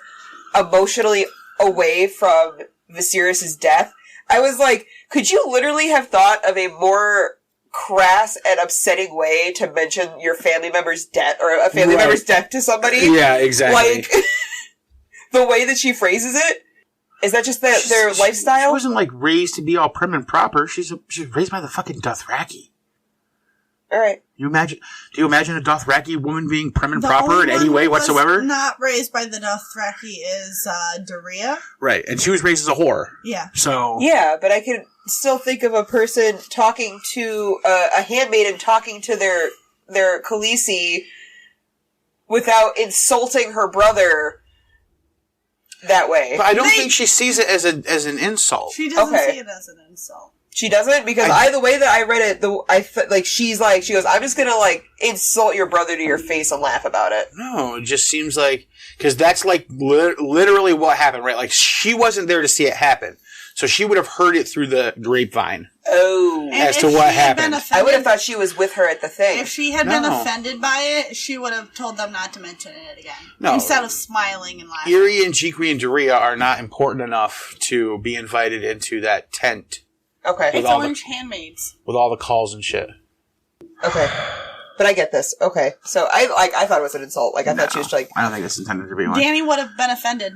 B: emotionally away from Viserys' death, I was like, could you literally have thought of a more crass and upsetting way to mention your family member's death, or a family member's death to somebody?
A: Yeah, exactly.
B: Like, the way that she phrases it? Is that just their lifestyle?
A: She wasn't, like, raised to be all prim and proper. She's raised by the fucking Dothraki.
B: Alright.
A: Do you imagine a Dothraki woman being prim and proper in any way whatsoever?
C: Not raised by the Dothraki is Dorea.
A: Right, and she was raised as a whore.
C: Yeah.
A: So
B: yeah, but I can still think of a person talking to a handmaiden talking to their Khaleesi without insulting her brother that way.
A: But I don't think she sees it as an insult.
C: She doesn't see it as an insult.
B: She doesn't? Because the way that I read it, she goes, I'm just gonna, like, insult your brother to your face and laugh about it.
A: No, it just seems like, because that's, like, literally what happened, right? Like, she wasn't there to see it happen. So she would have heard it through the grapevine.
B: Oh.
A: As to what happened.
B: I would have thought she was with her at the thing.
C: If she had been offended by it, she would have told them not to mention it again.
A: No.
C: Instead of smiling and laughing.
A: Irri and Jiqui and Dorea are not important enough to be invited into that tent.
B: Okay.
C: It's Orange Handmaids.
A: With all the calls and shit.
B: Okay. But I get this. Okay. So I thought it was an insult. Like, I thought she was like...
A: I don't think it's intended to be one.
C: Dany would have been offended.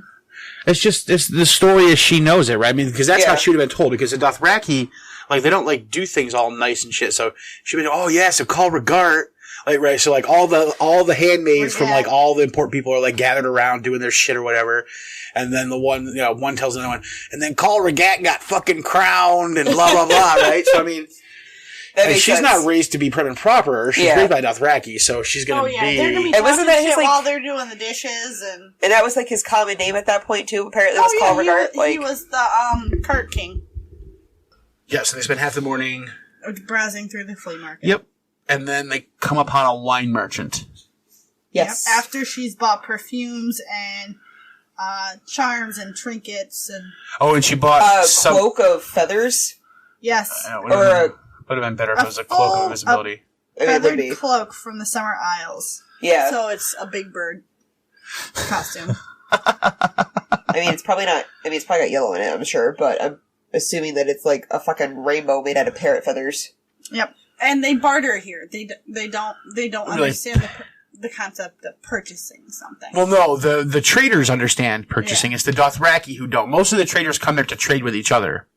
A: It's the story as she knows it, right? I mean, because that's how she would have been told. Because the Dothraki, like, they don't, like, do things all nice and shit. So she would be, oh, yeah, so call Regard. Like, right, so, like, all the handmaids from, like, all the important people are, like, gathered around doing their shit or whatever. And then the one, one tells another one, and then Khal Regat got fucking crowned and blah, blah, blah, right? So, I mean, and she's not raised to be prim and proper. She's raised by Dothraki, so she's gonna be...
C: They're gonna be talking shit while they're doing the dishes, and
B: that was, like, his common name at that point, too, apparently, was Khal Regard.
C: He was the, Cart King.
A: Yeah, so they spend half the morning...
C: browsing through the flea market.
A: Yep. And then they come upon a wine merchant.
B: Yes.
C: Yep. After she's bought perfumes and charms and trinkets and...
A: Oh, and she bought
B: a cloak of feathers?
C: Yes.
A: Would have been better if it was a cloak of invisibility.
C: A feathered cloak from the Summer Isles.
B: Yeah.
C: So it's a big bird costume.
B: I mean, it's probably not... I mean, it's probably got yellow in it, I'm sure, but I'm assuming that it's like a fucking rainbow made out of parrot feathers.
C: Yep. And they barter here. They don't understand the concept of purchasing something.
A: Well, no, the traders understand purchasing. Yeah. It's the Dothraki who don't. Most of the traders come there to trade with each other.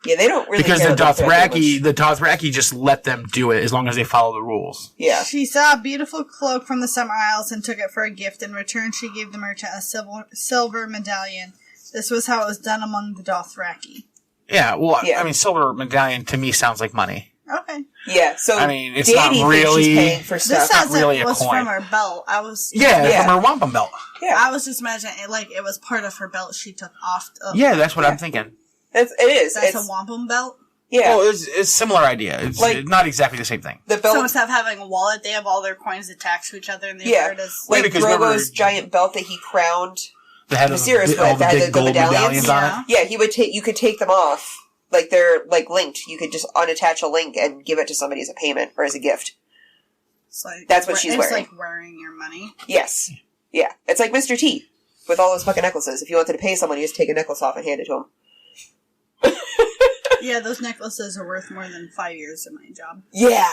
B: Yeah, they don't really
A: because the Dothraki just let them do it as long as they follow the rules.
B: Yeah.
C: She saw a beautiful cloak from the Summer Isles and took it for a gift. In return, she gave the merchant a silver medallion. This was how it was done among the Dothraki.
A: Yeah, well, I mean, silver medallion to me sounds like money.
C: Okay.
B: Yeah, so
A: I mean, it's Dany not really she's
B: paying for stuff.
C: This says
A: really
C: it was from her belt.
A: From her wampum belt.
C: Yeah, I was just imagining it was part of her belt she took off.
A: That's what I'm thinking.
B: It is.
C: That's a wampum belt.
B: Yeah.
A: Oh, it's a similar idea. It's like, not exactly the same thing.
B: The belt.
C: So instead of having a wallet, they have all their coins attached to each other, and they wear it as
B: like Drogo's giant belt that he crowned
A: Viserys with. That had the medallions on it.
B: Yeah, he would take. You could take them off. Like, they're, like, linked. You could just unattach a link and give it to somebody as a payment or as a gift. That's what she's wearing.
C: It's like wearing your money.
B: Yes. Yeah. It's like Mr. T with all those fucking necklaces. If you wanted to pay someone, you just take a necklace off and hand it to him.
C: Yeah, those necklaces are worth more than 5 years of my job.
B: Yeah.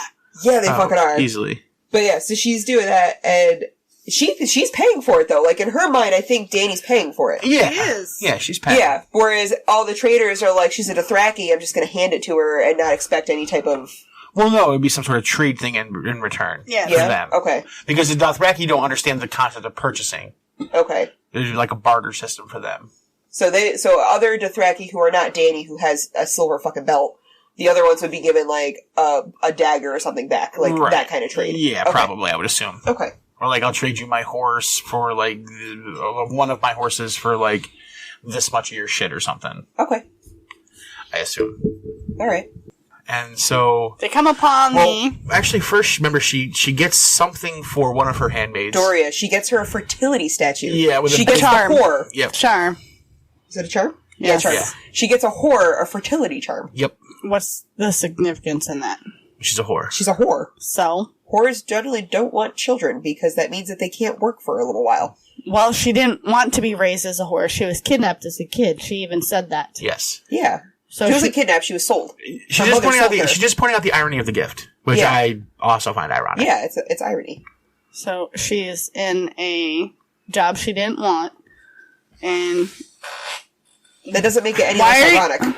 B: Yeah, they fucking are.
A: Easily.
B: But yeah, so she's doing that, and she's paying for it, though. Like, in her mind, I think Dany's paying for it.
A: Yeah.
C: She is.
A: Yeah, she's paying.
B: Yeah, whereas all the traders are like, she's a Dothraki, I'm just gonna hand it to her and not expect any type of...
A: Well, no, it would be some sort of trade thing in return.
C: Yeah.
A: For them.
B: Okay.
A: Because the Dothraki don't understand the concept of purchasing.
B: Okay.
A: There's like a barter system for them.
B: So other Dothraki who are not Dany, who has a silver fucking belt, the other ones would be given, like, a dagger or something back. Like, that kind of trade.
A: Yeah, okay. Probably, I would assume.
B: Okay.
A: Or, like, I'll trade you my horse for, like, one of my horses for, like, this much of your shit or something.
B: Okay.
A: I assume.
B: Alright.
A: And so
C: they come upon me.
A: Actually, first, remember, she gets something for one of her handmaids.
B: Doria. She gets her a fertility statue.
A: Yeah, with
B: she gets
C: charm.
B: a whore.
A: Yep.
C: Charm.
B: Is it a charm?
C: Yes.
B: Yeah, charm.
A: Yeah.
B: She gets a whore a fertility charm.
A: Yep.
C: What's the significance in that?
A: She's a whore.
B: She's a whore.
C: So?
B: Whores generally don't want children because that means that they can't work for a little while.
C: Well, she didn't want to be raised as a whore. She was kidnapped as a kid. She even said that.
A: Yes.
B: Yeah. So she wasn't kidnapped, she was sold.
A: She's just pointing out the irony of the gift, which I also find ironic.
B: Yeah, it's irony.
C: So she's in a job she didn't want, and
B: that doesn't make it any less ironic.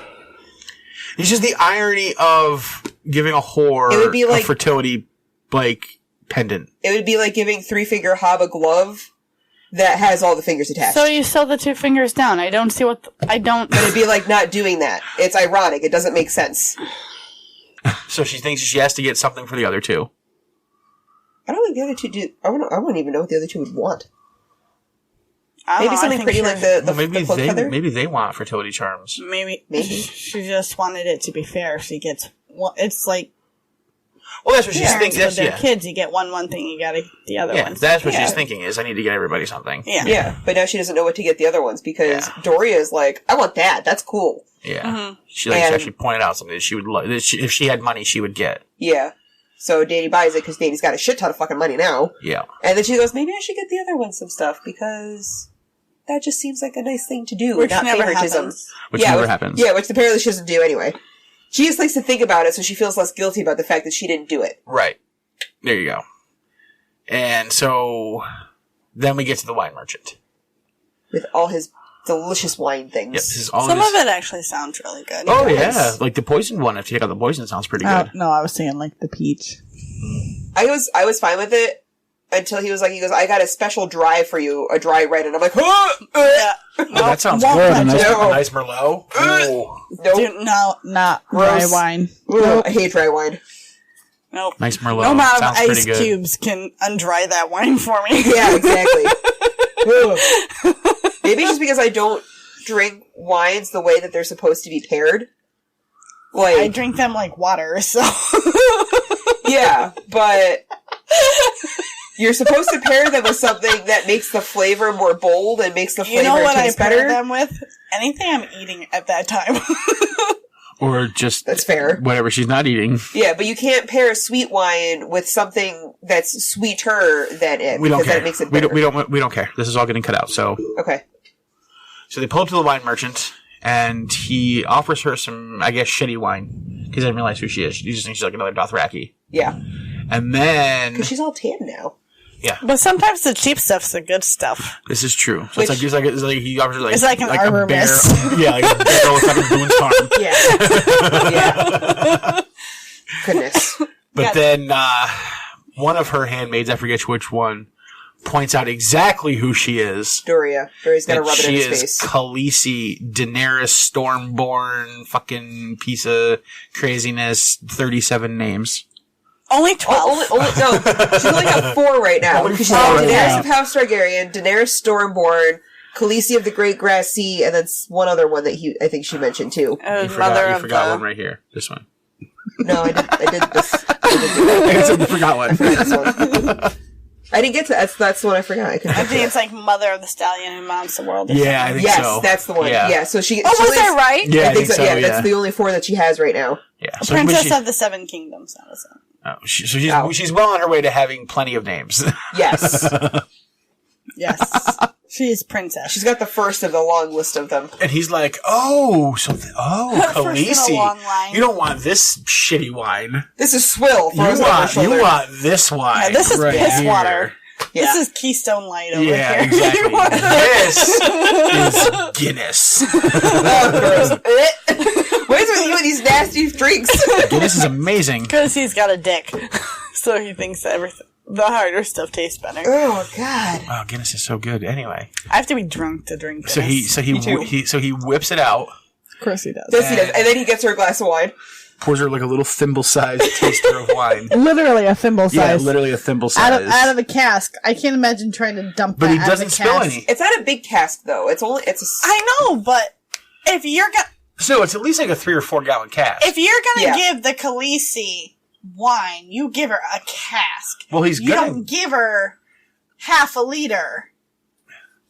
A: It's just the irony of giving a whore a fertility pendant.
B: It would be like giving Three-Finger Hob a glove that has all the fingers attached.
C: So you sew the 2 fingers down. I don't see what... I don't...
B: But it'd be like not doing that. It's ironic. It doesn't make sense.
A: So she thinks she has to get something for the other two.
B: I don't think the other two do... I wouldn't even know what the other two would want.
C: Maybe
B: something pretty like the cloak feather?
A: Maybe they want fertility charms.
C: Maybe. She just wanted it to be fair. She gets... It's like...
A: Well, that's what she's thinking.
C: With their kids, you get one thing, you gotta the other one.
A: That's what she's thinking, is I need to get everybody something.
B: Yeah, but now she doesn't know what to get the other ones, because Doria is like, I want that, that's cool.
A: Yeah. Mm-hmm. She actually pointed out something that she would if she had money, she would get.
B: Yeah. So Dany buys it, because Dany's got a shit ton of fucking money now.
A: Yeah.
B: And then she goes, maybe I should get the other one some stuff, because that just seems like a nice thing to do,
C: which
B: not
C: never
B: favoritism.
C: Happens.
A: Which never happens.
B: Yeah, which apparently she doesn't do anyway. She just likes to think about it, so she feels less guilty about the fact that she didn't do it.
A: Right. There you go. And so then we get to the wine merchant.
B: With all his delicious wine things.
A: Yep,
C: Some of it actually sounds really good.
A: Oh, yeah. Like the poison one, if you take out the poison, it sounds pretty good.
C: No, I was saying like the peach.
B: I was fine with it until he goes, I got a special dry for you, a dry red. And I'm like,
C: yeah.
A: That sounds good. A nice Merlot.
B: Nope.
C: Dude, no, not dry wine.
B: Nope. I hate dry wine.
C: Nope.
A: Nice Merlot.
C: No amount of ice cubes can undry that wine for me.
B: Yeah, exactly. Maybe just because I don't drink wines the way that they're supposed to be paired. Like,
C: I drink them like water, so...
B: Yeah, but... You're supposed to pair them with something that makes the flavor more bold and makes the flavor taste better.
C: You know what I pair them with? Anything I'm eating at that time.
A: Or just
B: that's fair.
A: Whatever she's not eating.
B: Yeah, but you can't pair a sweet wine with something that's sweeter than it.
A: We don't care.
B: That makes it better.
A: We don't care. This is all getting cut out. So
B: okay.
A: So they pull up to the wine merchant, and he offers her some, I guess, shitty wine because I didn't realize who she is. You just think she's like another Dothraki.
B: Yeah.
A: And then
B: because she's all tan now.
A: Yeah.
C: But sometimes the cheap stuff's the good stuff.
A: This is true. So it's like he offers
C: it's like an arbor mist.
A: Yeah, like a bear with like a Boone's farm.
B: Yeah. Yeah. Goodness.
A: But then one of her handmaids, I forget which one, points out exactly who she is.
B: Doria's gonna rub it in his face.
A: She is Khaleesi, Daenerys, Stormborn, fucking piece of craziness, 37 names.
C: Only 12.
B: No, she's only got 4 right now. Because she's Daenerys of House Targaryen, Daenerys Stormborn, Khaleesi of the Great Grass Sea, and then one other one that I think she mentioned too.
A: You forgot one right here. This one.
B: No, I did this.
A: I forgot one.
B: This one. I didn't get to that. That's the one I forgot. I
C: think it's like Mother of the Stallion who mounts the world.
A: Yeah, I think so.
B: Yes, that's the one. Yeah, so she...
C: Oh, was that right?
A: Yeah, I think so.
B: Yeah, that's the only 4 that she has right now.
A: Yeah.
C: So Princess of the Seven Kingdoms. That was it.
A: So she's well on her way to having plenty of names.
B: Yes.
C: Yes. She's princess.
B: She's got the first of the long list of them.
A: And he's like, Khaleesi. You don't want this shitty wine.
B: This is swill.
A: You want this wine.
C: Yeah, this is
A: right
C: piss
A: here.
C: Water.
B: Yeah.
C: This is Keystone Light over here.
A: Exactly. This is Guinness.
B: Oh, what is with you and these nasty drinks?
A: Guinness is amazing.
C: Because he's got a dick. So he thinks everything. The harder stuff tastes better.
B: Oh God!
A: Wow, Guinness is so good. Anyway,
C: I have to be drunk to drink Guinness.
A: So he whips it out.
C: Of course he does.
B: Yes, he does. And then he gets her a glass of wine.
A: Pours her like a little thimble-sized taster of wine.
C: Literally a thimble size.
A: Yeah, literally a thimble size.
C: Out of a cask. I can't imagine trying to dump that out of a cask.
A: But he doesn't spill any.
B: It's not a big cask though. I know,
C: but if you're gonna...
A: So it's at least like a 3 or 4 gallon cask.
C: If you're going to give the Khaleesi wine, you give her a cask.
A: Well,
C: you don't give her half a liter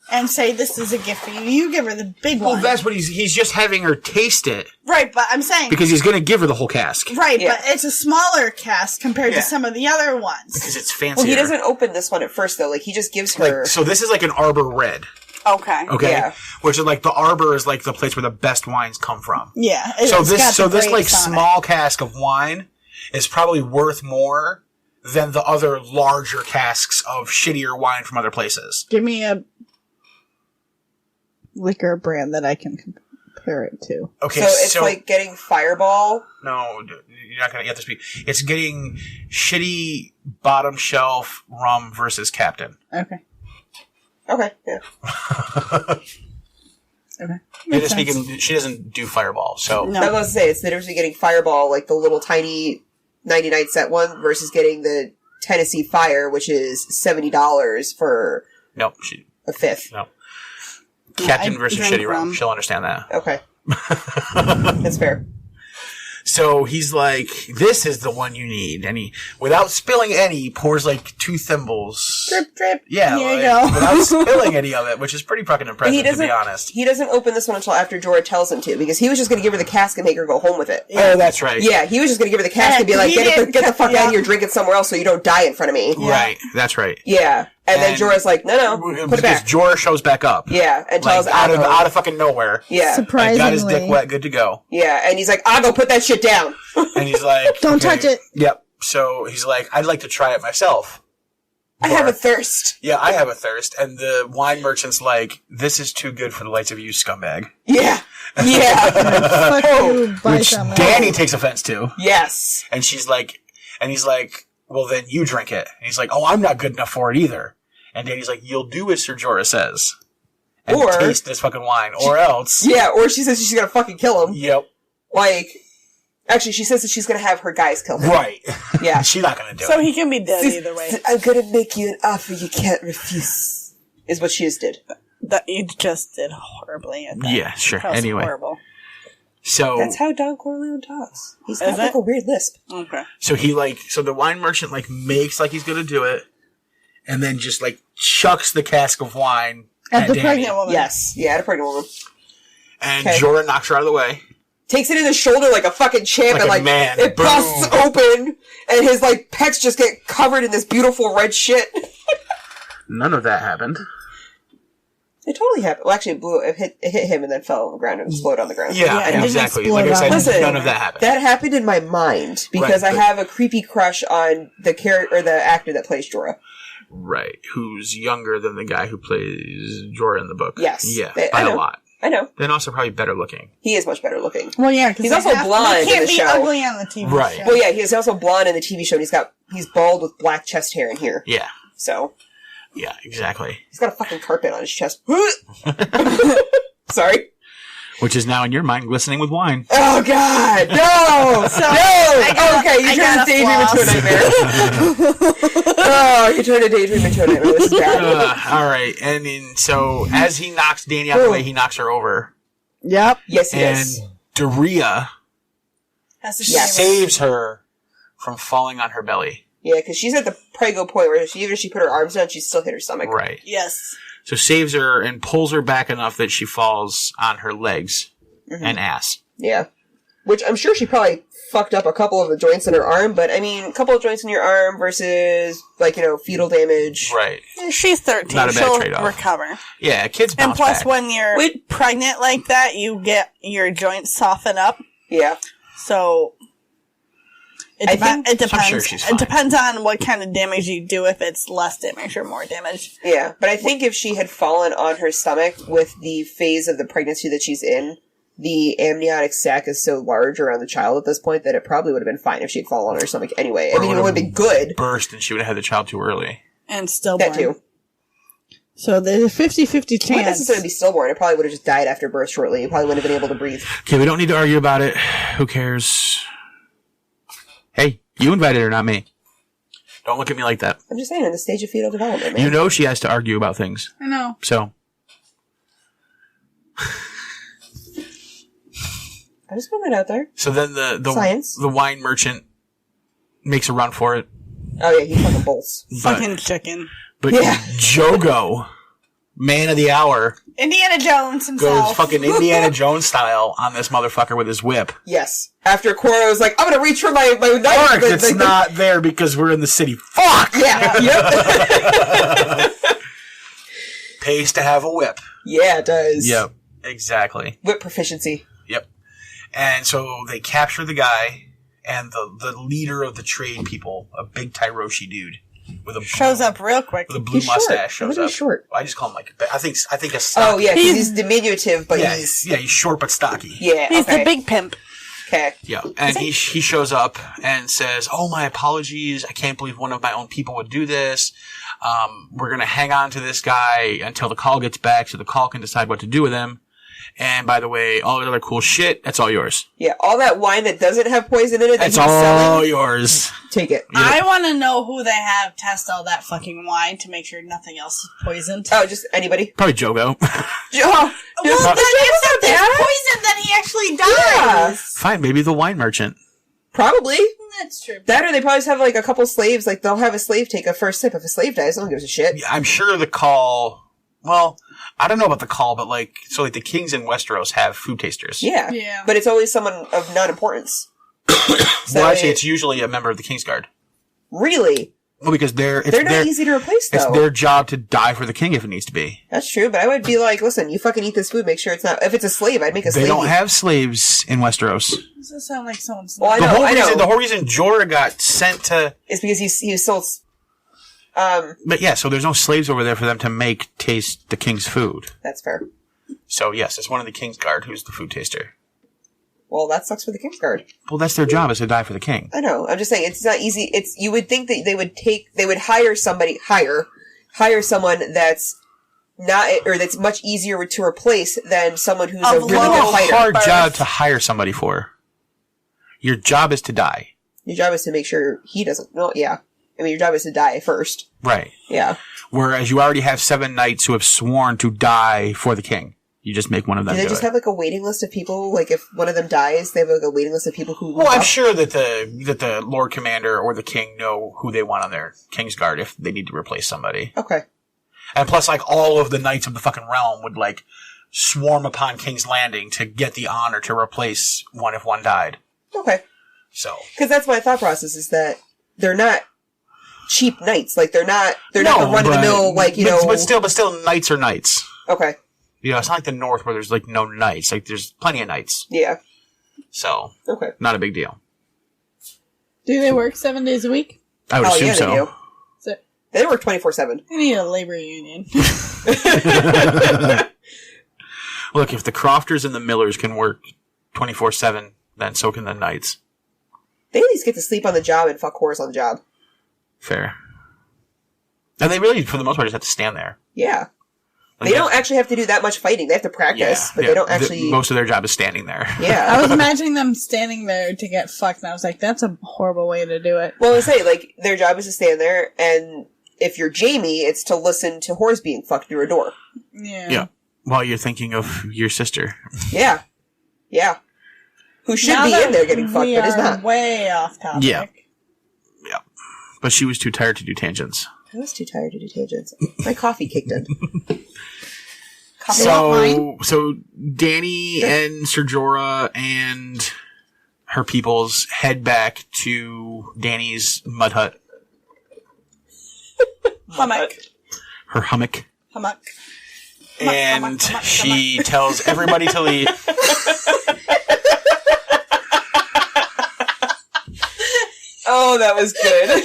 C: and say, this is a gift for you. You give her the big one.
A: Well, that's what he's just having her taste it.
C: Right, but I'm saying...
A: Because he's going to give her the whole cask.
C: Right, but it's a smaller cask compared to some of the other ones.
A: Because it's fancier.
B: Well, he doesn't open this one at first, though. Like, he just gives her...
A: So this is like an Arbor Red.
C: Okay.
B: Yeah.
A: Which is like, the Arbor is like the place where the best wines come from.
C: Yeah.
A: So this like small cask of wine is probably worth more than the other larger casks of shittier wine from other places.
C: Give me a liquor brand that I can compare it to.
A: Okay,
B: so it's like getting Fireball.
A: No, you're not going to get to speak. It's getting shitty bottom shelf rum versus Captain.
C: Okay.
B: Okay, yeah.
C: Okay.
A: She doesn't do Fireball, so...
B: No. I was going to say, it's the difference between getting Fireball, like the little tiny 99 cent one, versus getting the Tennessee Fire, which is $70 for a fifth.
A: No. Captain versus shitty rum. She'll understand that.
B: Okay. That's fair.
A: So he's like, this is the one you need. And he, without spilling any, pours like 2 thimbles.
C: Drip, drip.
A: Yeah.
C: Here you go.
A: Without spilling any of it, which is pretty fucking impressive, to be honest.
B: He doesn't open this one until after Jorah tells him to, because he was just going to give her the cask and make her go home with it.
A: Yeah. Oh, that's right.
B: Yeah, he was just going to give her the cask and be like, get the fuck out of here, drink it somewhere else so you don't die in front of me.
A: Yeah. Right, that's right.
B: Yeah. And then Jorah's like, no, put it back.
A: Because Jorah shows back up.
B: Yeah, and tells
A: like, out of fucking nowhere.
B: Yeah.
C: Surprisingly.
A: Got his dick wet, good to go.
B: Yeah, and he's like, Aggo, put that shit down.
A: And he's like...
C: Don't touch it.
A: Yep. So he's like, I'd like to try it myself.
B: I have a thirst.
A: Yeah, I have a thirst. And the wine merchant's like, this is too good for the likes of you, scumbag.
B: Yeah. Yeah.
C: Fuck you,
A: which Dany takes offense to.
B: Yes.
A: And he's like, well, then you drink it. And he's like, oh, I'm not good enough for it either. And Dany's like, you'll do as Sir Jorah says. And
B: or
A: taste this fucking wine. Or else.
B: Yeah, or she says she's gonna fucking kill him.
A: Yep.
B: Like, actually, she says that she's gonna have her guys kill him.
A: Right.
B: Yeah.
A: She's not gonna do it.
C: So he can be dead either way.
B: I'm gonna make you an offer you can't refuse. Is what she just did.
C: That you just did horribly at that.
A: Yeah, sure.
C: That was
A: Anyway.
C: horrible.
A: So
B: that's how Don Corleone talks. He's got like a weird lisp.
C: Okay.
A: So so the wine merchant makes like he's gonna do it, and then just chucks the cask of wine at
C: the
A: Dany.
C: pregnant woman.
B: Yes, yeah, at a pregnant woman.
A: And Jorah knocks her out of the way.
B: Takes it in the shoulder like a fucking champ, and
A: man.
B: It busts open, and his pecs just get covered in this beautiful red shit.
A: None of that happened.
B: It totally happened. Well, actually, it hit him and then fell on the ground and exploded on the ground.
A: Yeah, exactly. Like I said,
B: listen,
A: none of that happened.
B: That happened in my mind because I have a creepy crush on the character or the actor that plays Jorah.
A: Right, who's younger than the guy who plays Jorah in the book.
B: Yes.
A: Yeah, by a lot.
B: I know.
A: Then also probably better looking.
B: He is much better looking.
C: Well, yeah, because
B: he's also blonde in the show.
C: He can't be ugly on the TV show.
A: Right.
B: Well, yeah, he's also blonde in the TV show, and he's bald with black chest hair in here.
A: Yeah.
B: So.
A: Yeah, exactly.
B: He's got a fucking carpet on his chest. Sorry.
A: Which is now in your mind glistening with wine.
B: Oh, God! No! Okay, you turned a daydream into a nightmare. Oh, you turned a daydream into a nightmare. This is bad.
A: Alright, and so as he knocks Dany out of the way, he knocks her over.
C: Yep.
B: Yes, he does.
A: And Dorea saves her from falling on her belly.
B: Yeah, because she's at the prego point where even if she put her arms down, she'd still hit her stomach.
A: Right.
C: Yes.
A: So saves her and pulls her back enough that she falls on her legs and ass.
B: Yeah. Which I'm sure she probably fucked up a couple of the joints in her arm, but I mean, a couple of joints in your arm versus, fetal damage.
A: Right.
C: She's 13.
A: Not a bad
C: She'll
A: trade-off.
C: recover.
A: Yeah, kids bounce
C: And plus,
A: back.
C: when you're pregnant like that, you get your joints soften up.
B: Yeah.
C: So... It depends.
A: I'm sure she's fine.
C: It depends on what kind of damage you do, if it's less damage or more damage.
B: Yeah, but I think if she had fallen on her stomach with the phase of the pregnancy that she's in, the amniotic sac is so large around the child at this point that it probably would have been fine if she had fallen on her stomach anyway. I mean, it would have been good.
A: Burst and she would have had the child too early.
C: And stillborn.
B: That too.
C: So there's a 50-50 chance.
B: It wouldn't necessarily be stillborn. It probably would have just died after birth shortly. You probably wouldn't have been able to breathe.
A: Okay, we don't need to argue about it. Who cares? Hey, you invited her, not me. Don't look at me like that.
B: I'm just saying, in the stage of fetal development, man.
A: You know she has to argue about things.
C: I know.
A: So.
B: I just put that out there.
A: So then the wine merchant makes a run for it.
B: Oh yeah, he fucking bolts.
C: Fucking chicken.
A: But Jhogo, man of the hour,
C: Indiana Jones himself,
A: goes fucking Indiana Jones style on this motherfucker with his whip.
B: Yes. After Cora was like, I'm gonna reach for my knife.
A: Fuck, it's not there because we're in the city. Fuck!
B: Yeah. Yep.
A: Pays to have a whip.
B: Yeah, it does.
A: Yep. Exactly.
B: Whip proficiency.
A: Yep. And so they capture the guy and the leader of the trade people, a big Tyroshi dude.
C: Shows up real quick.
A: With a blue mustache shows up.
B: Short.
A: I just call him like I think a stocky.
B: Oh yeah, because he's diminutive, but
A: he's short but stocky.
B: Yeah,
C: he's the big pimp.
B: Okay.
A: Yeah, and he shows up and says, "Oh, my apologies. I can't believe one of my own people would do this. We're gonna hang on to this guy until the call gets back, so the call can decide what to do with him. And by the way, all that other cool shit, that's all yours.
B: Yeah, all that wine that doesn't have poison in it,
A: that's all yours.
B: Take it.
C: Yep. I want to know who they have test all that fucking wine to make sure nothing else is poisoned.
B: Oh, just anybody?
A: Probably Jhogo.
C: Well, if there's poison, then he actually dies.
B: Yeah.
A: Fine, maybe the wine merchant.
B: Probably.
C: That's true.
B: That or they probably just have like a couple slaves, like they'll have a slave take a first sip. If a slave dies, no one gives a shit.
A: Yeah, I'm sure the call... Well, I don't know about the call, but the kings in Westeros have food tasters.
B: Yeah. But it's always someone of non-importance.
A: Well, actually, it's usually a member of the Kingsguard.
B: Really?
A: Well, because they're
B: not easy to replace, though.
A: It's their job to die for the king if it needs to be.
B: That's true, but I would be like, listen, you fucking eat this food, make sure it's not... If it's a slave, I'd make a slave.
A: They don't have slaves in Westeros.
C: Does that sound like someone's...
B: Well, I know.
A: The whole reason Jorah got sent to...
B: Is because he was sold...
A: But yeah, so there's no slaves over there for them to taste the king's food.
B: That's fair.
A: So yes, it's one of the Kingsguard who's the food taster.
B: Well, that sucks for the Kingsguard.
A: Well, that's their job, is to die for the king.
B: I know. I'm just saying, it's not easy. You would think that they would hire someone that's not, or that's much easier to replace than someone who's a really good fighter.
A: It's a hard job to hire somebody for. Your job is to die.
B: Your job is to make sure he doesn't. Well, yeah. I mean, your job is to die first.
A: Right.
B: Yeah.
A: Whereas you already have 7 knights who have sworn to die for the king. You just make one of them do it.
B: Do they just have like a waiting list of people? Like if one of them dies, they have like a waiting list of people who...
A: Well, I'm sure that the Lord Commander or the king know who they want on their Kingsguard if they need to replace somebody.
B: Okay.
A: And plus, all of the knights of the fucking realm would, swarm upon King's Landing to get the honor to replace one if one died.
B: Okay.
A: So.
B: Because that's my thought process, is that they're not cheap knights. They're not the run-of-the-mill,
A: But still, knights are knights.
B: Okay.
A: It's not like the North where there's, no knights. There's plenty of knights.
B: Yeah.
A: So.
B: Okay.
A: Not a big deal.
C: Do they work 7 days a week?
A: I would assume so.
B: They do. They work 24/7.
C: I need a labor union.
A: Look, if the Crofters and the Millers can work 24/7, then so can the knights.
B: They at least get to sleep on the job and fuck whores on the job.
A: Fair. And they really, for the most part, just have to stand there.
B: Yeah. They don't actually have to do that much fighting. They have to practice, but they don't actually...
A: Most of their job is standing there.
B: Yeah.
C: I was imagining them standing there to get fucked, and I was like, that's a horrible way to do it.
B: Well, I say, their job is to stand there, and if you're Jaime, it's to listen to whores being fucked through a door.
C: Yeah.
A: Yeah. While you're thinking of your sister.
B: Yeah. Yeah. Who should be in there getting fucked, but is not.
C: Way off topic.
A: Yeah. Yeah. But she was too tired to do tangents.
B: I was too tired to do tangents. My coffee kicked in.
A: So Dany and Ser Jorah and her peoples head back to Dany's mud hut.
C: Hummock.
A: Her hummock.
C: Hummock.
A: And she tells everybody to leave.
B: Oh, that was good.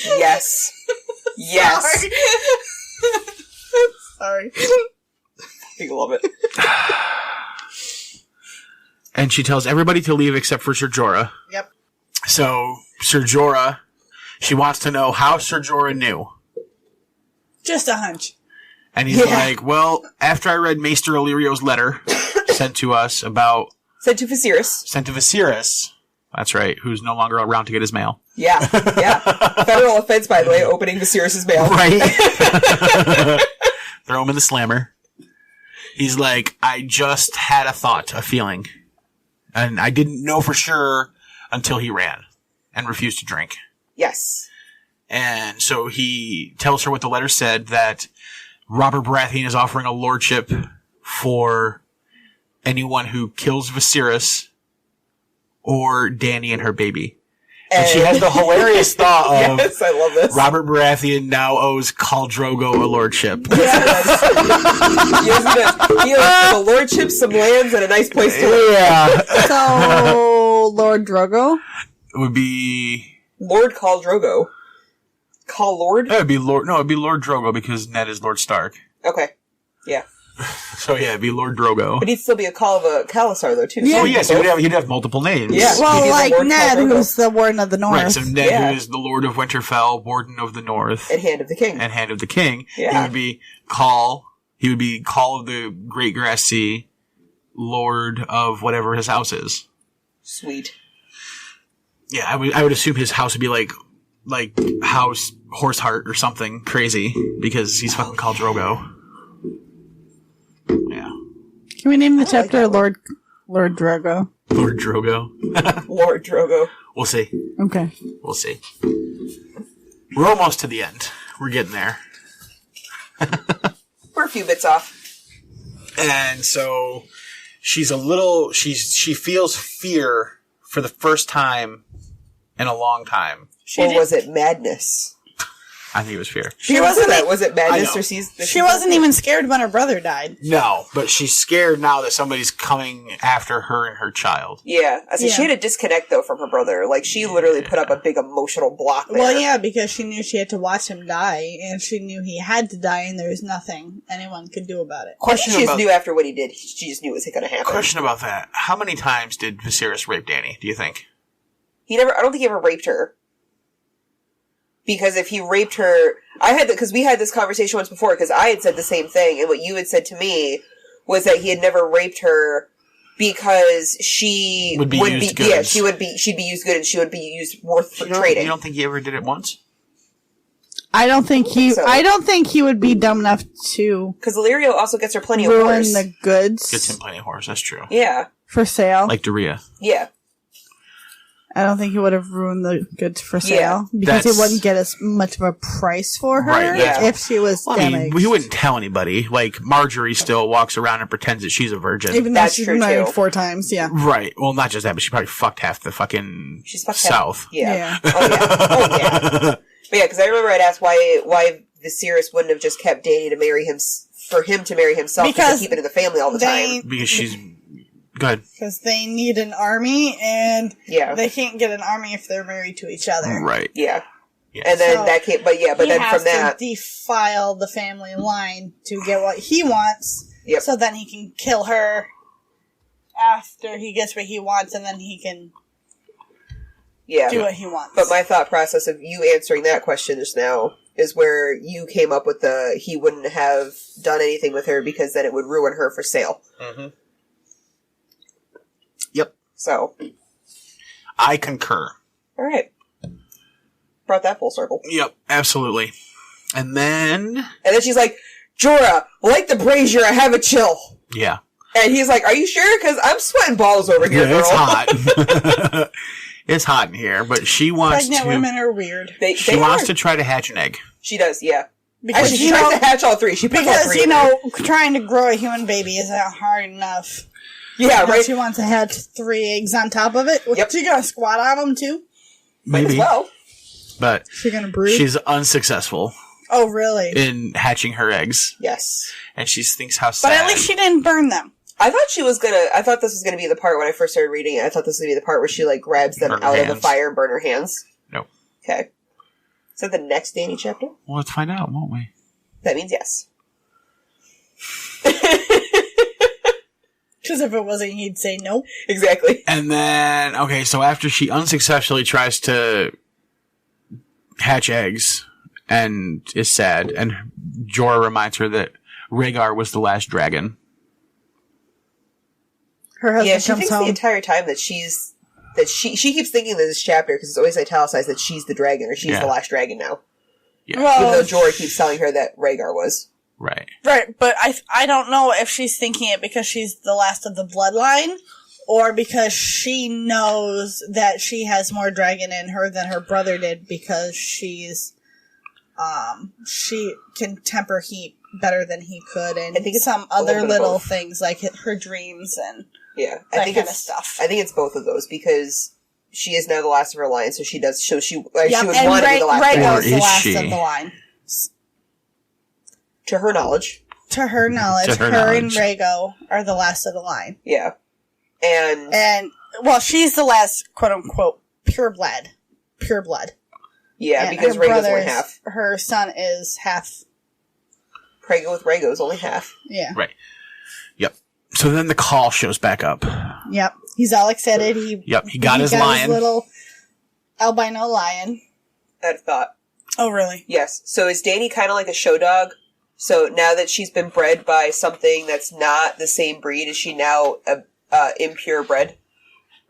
B: Yes. Yes.
C: Sorry.
B: I love it.
A: And she tells everybody to leave except for Ser Jorah.
C: Yep.
A: So, Ser Jorah, she wants to know how Ser Jorah knew.
C: Just a hunch.
A: And he's like, well, after I read Maester Illyrio's letter sent to us about...
B: Sent to Viserys.
A: That's right, who's no longer around to get his mail.
B: Yeah. Federal offense, by the way, opening Viserys' mail.
A: Right. Throw him in the slammer. He's like, I just had a thought, a feeling. And I didn't know for sure until he ran and refused to drink.
B: Yes.
A: And so he tells her what the letter said, that Robert Baratheon is offering a lordship for anyone who kills Viserys or Dany and her baby. And she has the hilarious thought of,
B: yes, I love this.
A: Robert Baratheon now owes Khal Drogo a lordship.
B: Yes. He owes the lordship, some lands, and a nice place to live.
A: Yeah.
C: So, Lord Drogo?
A: It would be...
B: Lord Khal Drogo. Khal Lord?
A: It would be Lord... No, it would be Lord Drogo because Ned is Lord Stark.
B: Okay. Yeah.
A: So yeah, it'd be Lord Drogo.
B: But he'd still be a Khal of a Khalasar, though, too.
C: Yeah.
A: Oh yes, he'd have multiple names.
B: Yeah.
C: Well, like Ned, who's the Warden of the North.
A: Right, so Ned, who is the Lord of Winterfell, Warden of the North.
B: And Hand of the King.
A: And Hand of the King.
B: Yeah.
A: He would be Khal. He would be Khal of the Great Grass Sea, Lord of whatever his house is.
B: Sweet.
A: Yeah, I would assume his house would be like House Horseheart or something crazy, because he's fucking Khal Drogo. Yeah.
C: Can we name the chapter Lord Drogo?
A: Lord Drogo.
B: Lord Drogo.
A: We'll see.
C: Okay.
A: We'll see. We're almost to the end. We're getting there.
B: We're a few bits off.
A: And so she feels fear for the first time in a long time.
B: Or was it madness?
A: I think it was fear.
B: She wasn't. Was it madness or
C: she wasn't even scared when her brother died.
A: No, but she's scared now that somebody's coming after her and her child.
B: Yeah. She had a disconnect, though, from her brother. Like, she literally put up a big emotional block there.
C: Well, yeah, because she knew she had to watch him die, and she knew he had to die, and there was nothing anyone could do about it.
B: She just knew after what he did, she just knew it was going to happen.
A: Question about that. How many times did Viserys rape Dany, do you think?
B: I don't think he ever raped her. Because if he raped her, because we had this conversation once before, because I had said the same thing, and what you had said to me was that he had never raped her because she
A: would be used good.
B: Yeah, she'd be used good and she would be used worth trading.
A: You don't think he ever did it once?
C: I don't think he would be dumb enough to.
B: Because Illyrio also gets her plenty of
C: ruin
B: horse.
C: the goods.
A: Gets him plenty of horse. That's true.
B: Yeah.
C: For sale.
A: Like Dorea.
B: Yeah.
C: I don't think he would have ruined the goods for sale because he wouldn't get as much of a price for her if she was damaged.
A: I mean, he wouldn't tell anybody. Like, Marjorie still walks around and pretends that she's a virgin.
C: Even though she's been married 4 times, yeah.
A: Right. Well, not just that, but she probably fucked half the fucking South.
B: Yeah. Oh, yeah. But yeah, because I remember I'd asked why Viserys wouldn't have just kept Dany to marry him, for him to marry himself to keep it in the family all the time.
A: Because she's... Go ahead.
C: Because they need an army, and they can't get an army if they're married to each other.
A: Right.
B: Yeah. Yes. And then that came, but then from that,
C: he has to defile the family line to get what he wants.
B: Yep.
C: So then he can kill her after he gets what he wants, and then he can do what he wants.
B: But my thought process of you answering that question just now is where you came up with he wouldn't have done anything with her because then it would ruin her for sale.
A: Mm-hmm. Yep.
B: So.
A: I concur.
B: All right. Brought that full circle.
A: Yep, absolutely. And then
B: she's like, Jorah, light the brazier, I have a chill.
A: Yeah.
B: And he's like, are you sure? Because I'm sweating balls over here, girl.
A: It's hot. It's hot in here, but she wants
C: Pregnant women are weird.
A: She wants to try to hatch an egg.
B: She does, yeah. Because she tries to hatch all 3. She puts all 3
C: trying to grow a human baby isn't hard enough.
B: Yeah, right.
C: She wants to hatch 3 eggs on top of it.
B: Yep.
C: She gonna squat on them too?
A: Maybe.
B: As well.
A: But
C: she's gonna brood.
A: She's unsuccessful.
C: Oh, really?
A: In hatching her eggs.
B: Yes.
A: And she thinks how sad.
C: But at least she didn't burn them.
B: I thought this was gonna be the part when I first started reading it. I thought this was gonna be the part where she grabs them out of the fire and burn her hands.
A: No.
B: Okay. Is that the next Dany chapter?
A: Well, let's find out, won't we?
B: That means yes.
C: Because if it wasn't, he'd say no.
B: Exactly.
A: And then, so after she unsuccessfully tries to hatch eggs and is sad, and Jorah reminds her that Rhaegar was the last dragon.
C: Her husband
B: she
C: comes
B: thinks
C: home
B: the entire time that she keeps thinking that this chapter, because it's always italicized, that she's the dragon, or she's the last dragon now.
A: Yeah.
B: Even though Jorah keeps telling her that Rhaegar was.
A: Right.
C: Right, but I don't know if she's thinking it because she's the last of the bloodline, or because she knows that she has more dragon in her than her brother did because she's, she can temper heat better than he could, and I think some other little things like her dreams and that kind of stuff.
B: I think it's both of those because she is now the last of her line, so she does. So she would want to be the last.
C: Rhaegar is the last of the line.
B: To her knowledge,
C: her and Rhaegar are the last of the line.
B: Yeah, and well, she's the last quote unquote pure blood. Yeah, and because Rhaegar's only half.
C: Her son is half.
B: Prego with Rhaegar's only half.
C: Yeah.
A: Right. Yep. So then the call shows back up.
C: Yep. He's all excited. He
A: got his lion.
C: His little albino lion.
B: I'd thought.
C: Oh, really?
B: Yes. So is Dany kind of like a show dog? So now that she's been bred by something that's not the same breed, is she now a impure bred?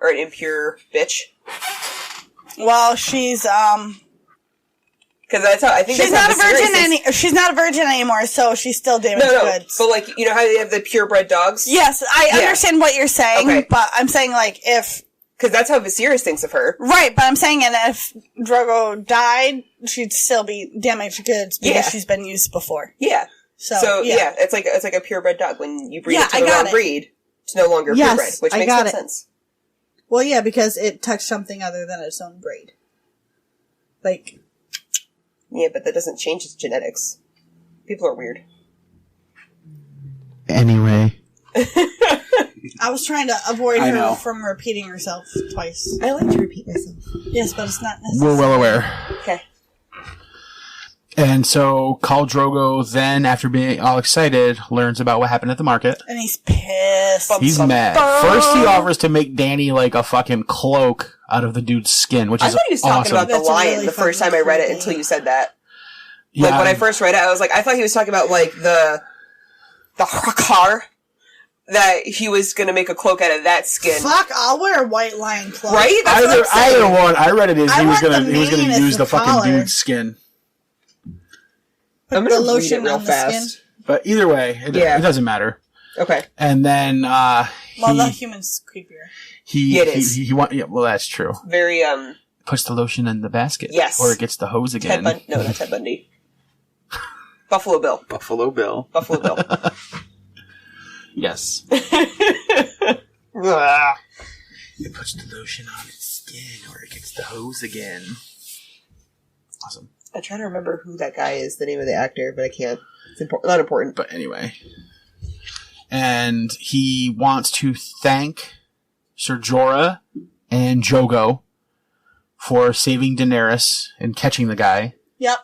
B: Or an impure bitch?
C: Well, she's,
B: because that's how, I think
C: she's not a virgin she's not a virgin anymore, so she's still damaged goods.
B: But like, you know how they have the purebred dogs?
C: Yes, I understand what you're saying, but I'm saying like if...
B: Because that's how Viserys thinks of her.
C: Right, but I'm saying that if Drogo died, she'd still be damaged goods because she's been used before.
B: Yeah. So it's like a purebred dog. When you breed it to the wrong breed, it's no longer purebred, which makes no sense.
C: Well, yeah, because it touched something other than its own breed. Like...
B: Yeah, but that doesn't change its genetics. People are weird.
A: Anyway.
C: I was trying to avoid her from repeating herself twice.
B: I like to repeat myself.
C: Yes, but it's not necessary.
A: We're well aware.
B: Okay.
A: And so Khal Drogo then, after being all excited, learns about what happened at the market.
C: And he's pissed.
A: He's mad. First he offers to make Dany like a fucking cloak out of the dude's skin, which is awesome.
B: I thought he was talking about the lion the first time I read it until you said that. Yeah. Like when I first read it, I was like, I thought he was talking about like the Hrakar. That he was going to make a cloak out of that skin.
C: Fuck, I'll wear a white lion cloak.
B: Right?
A: Either one. I read it as he was going to use the fucking dude's skin.
B: I'm going to read it real fast.
A: But either way, it doesn't matter.
B: Okay.
A: And then,
C: the human's creepier.
A: Well, that's true.
B: Very,
A: puts the lotion in the basket.
B: Yes.
A: Or it gets the hose again.
B: No, not Ted Bundy. Buffalo Bill.
A: Buffalo Bill. Yes. It puts the lotion on its skin, or it gets the hose again. Awesome.
B: I try to remember who that guy is, the name of the actor, but I can't. It's not important.
A: But anyway. And he wants to thank Sir Jorah and Jhogo for saving Daenerys and catching the guy.
C: Yep.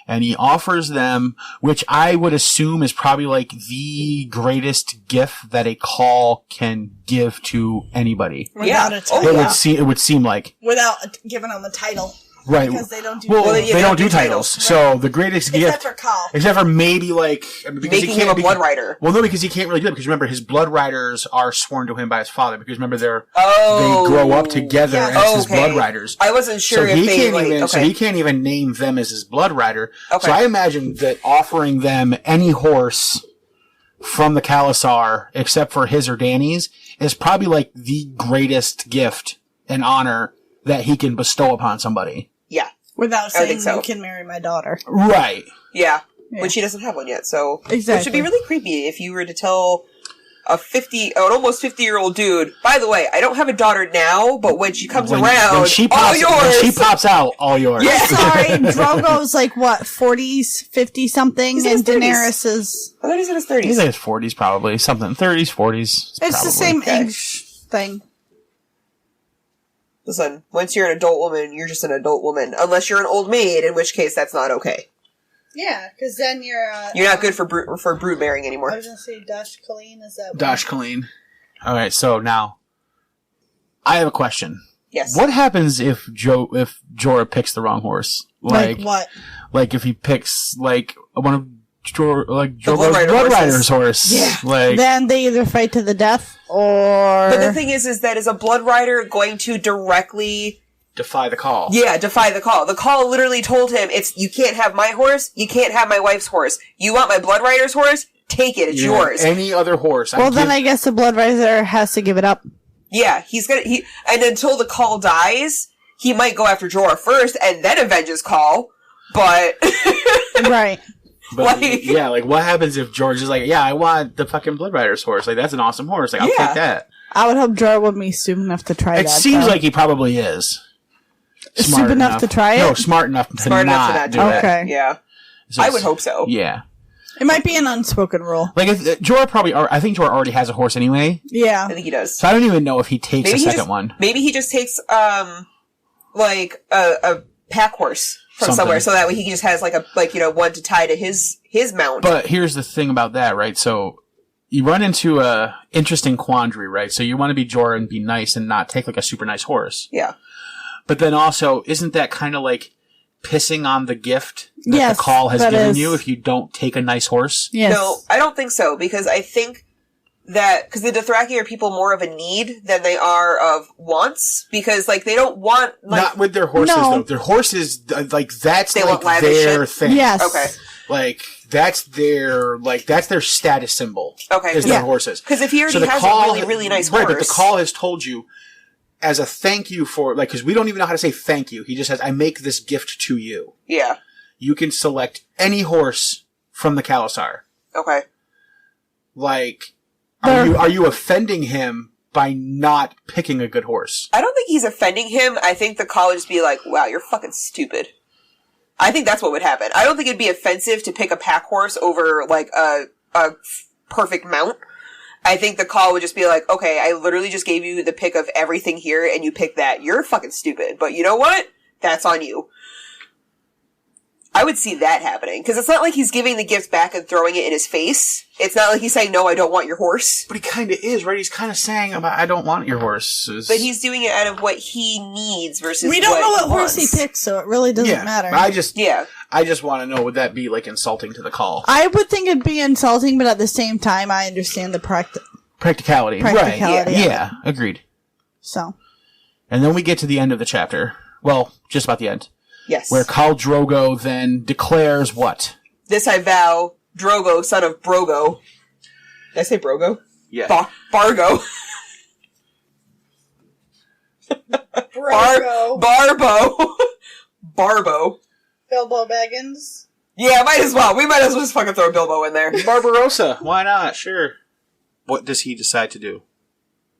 A: And he offers them, which I would assume is probably like the greatest gift that a call can give to anybody.
C: Without a title.
A: It would seem like.
C: Without giving them a title.
A: Right.
C: Because they don't do
A: titles. They don't do titles. Right. So the greatest gift.
C: Except for Khal.
A: Except for maybe like.
B: Making him a blood rider.
A: Well, no, because he can't really do it. Because remember, his blood riders are sworn to him by his father. Because remember, they grow up together as his blood riders.
B: I wasn't sure
A: So he can't even name them as his blood rider. Okay. So I imagine that offering them any horse from the Khalasar, except for his or Dany's, is probably like the greatest gift and honor that he can bestow upon somebody.
B: Yeah.
C: Without saying you can marry my daughter.
A: Right.
B: Yeah. When she doesn't have one yet, so.
C: Exactly.
B: It should be really creepy if you were to tell an almost 50-year-old dude, by the way, I don't have a daughter now, but when she comes around,
A: when she
B: all yours!
A: When she pops out, all yours.
C: Yeah. Sorry, Drogo's like, what, 40s, 50-something, and Daenerys is...
B: I thought he's in his 30s.
A: He's in his 40s, probably. Something. 30s, 40s.
C: It's the same age thing.
B: Listen, once you're an adult woman, you're just an adult woman. Unless you're an old maid, in which case that's not okay.
C: Yeah, because then you're
B: not good for brood bearing anymore.
C: I was going to say Dash Colleen, is that
A: Dash Colleen. Alright, so now, I have a question.
B: Yes.
A: What happens if Jorah picks the wrong horse?
C: Like what?
A: Like if he picks, like, one of Jorah's
B: Blood
A: Rider's horse.
B: Yeah.
A: Like,
C: then they either fight to the death, or...
B: But the thing is that is a Blood Rider going to directly
A: defy the call.
B: Yeah, defy the call. The call literally told him, you can't have my horse, you can't have my wife's horse. You want my Blood Rider's horse? Take it, it's yours.
A: Any other horse.
C: Well, then I guess the Blood Rider has to give it up.
B: Yeah, and until the call dies, he might go after Jorah first and then avenge his call, but...
C: Right.
A: But, what happens if George is like, yeah, I want the fucking Blood Rider's horse. Like, that's an awesome horse. Like, I'll take that.
C: I would hope Jorah would be stupid enough to try that.
A: It seems like he probably is.
C: Stupid enough to try it?
A: No, smart enough to not do it.
C: Okay.
B: Yeah. I would hope so.
A: Yeah.
C: It might be an unspoken rule.
A: Like, Jorah I think Jorah already has a horse anyway.
C: Yeah.
B: I think he does.
A: So I don't even know if he takes a second one.
B: Maybe he just takes, a pack horse from somewhere, so that way he just has one to tie to his mount.
A: But here's the thing about that, right? So you run into a interesting quandary, right? So you want to be Jorah and be nice and not take like a super nice horse.
B: Yeah.
A: But then also, isn't that kind of like pissing on the gift that the call has given you if you don't take a nice horse?
C: Yes.
B: No, I don't think so, because I think that, because the Dothraki are people more of a need than they are of wants, because, they don't want,
A: Not with their horses, though. Their horses, that's, their thing.
C: Yes.
B: Okay.
A: That's their status symbol.
B: Okay.
A: Is their horses.
B: Because if he already has a really, really nice horse.
A: Right, but the call has told you, as a thank you for, because we don't even know how to say thank you. He just says, I make this gift to you.
B: Yeah.
A: You can select any horse from the Khalasar.
B: Okay.
A: Are you offending him by not picking a good horse?
B: I don't think he's offending him. I think the call would just be like, wow, you're fucking stupid. I think that's what would happen. I don't think it'd be offensive to pick a pack horse over, a perfect mount. I think the call would just be like, okay, I literally just gave you the pick of everything here, and you picked that. You're fucking stupid. But you know what? That's on you. I would see that happening. Because it's not like he's giving the gift back and throwing it in his face. It's not like he's saying, no, I don't want your horse.
A: But he kind of is, right? He's kind of saying, I don't want your horse.
B: But he's doing it out of what he needs versus
C: we don't know what
B: horse
C: he picks, so it really doesn't matter.
A: I just want to know, would that be, insulting to the call?
C: I would think it'd be insulting, but at the same time, I understand the
A: practicality. Right, yeah, agreed.
C: So.
A: And then we get to the end of the chapter. Well, just about the end.
B: Yes.
A: Where Khal Drogo then declares what?
B: This I vow, Drogo, son of Brogo. Did I say Brogo?
A: Yeah.
B: Bargo. Barbo. Barbo.
C: Bilbo Baggins.
B: Yeah, might as well. We might as well just fucking throw Bilbo in there.
A: Barbarossa. Why not? Sure. What does he decide to do?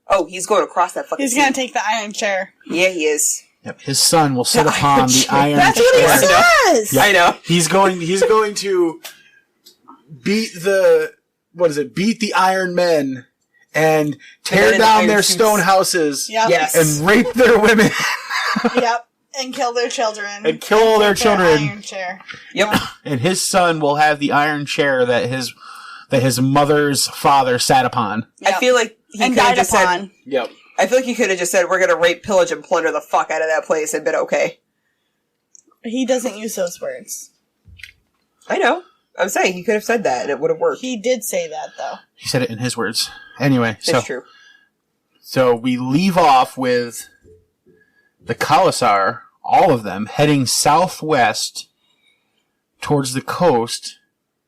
B: Oh, he's going across that fucking
C: He's going to take the iron chair.
B: Yeah, he is.
A: Yep, his son will sit upon the iron chair.
C: That's what he says!
A: Yep.
B: I know.
A: He's going to beat the Iron Men and tear down their stone houses and rape their women.
C: Yep. And kill their children.
A: And kill all their children.
C: Iron chair.
B: Yep.
A: And his son will have the iron chair that his mother's father sat upon.
B: Yep. I feel like he could have just said...
A: Yep.
B: I feel like he could have just said, we're going to rape, pillage, and plunder the fuck out of that place and been okay.
C: He doesn't use those words.
B: I know. I'm saying he could have said that and it would have worked.
C: He did say that, though.
A: He said it in his words. Anyway,
B: it's true.
A: So we leave off with the Khalasar, all of them, heading southwest towards the coast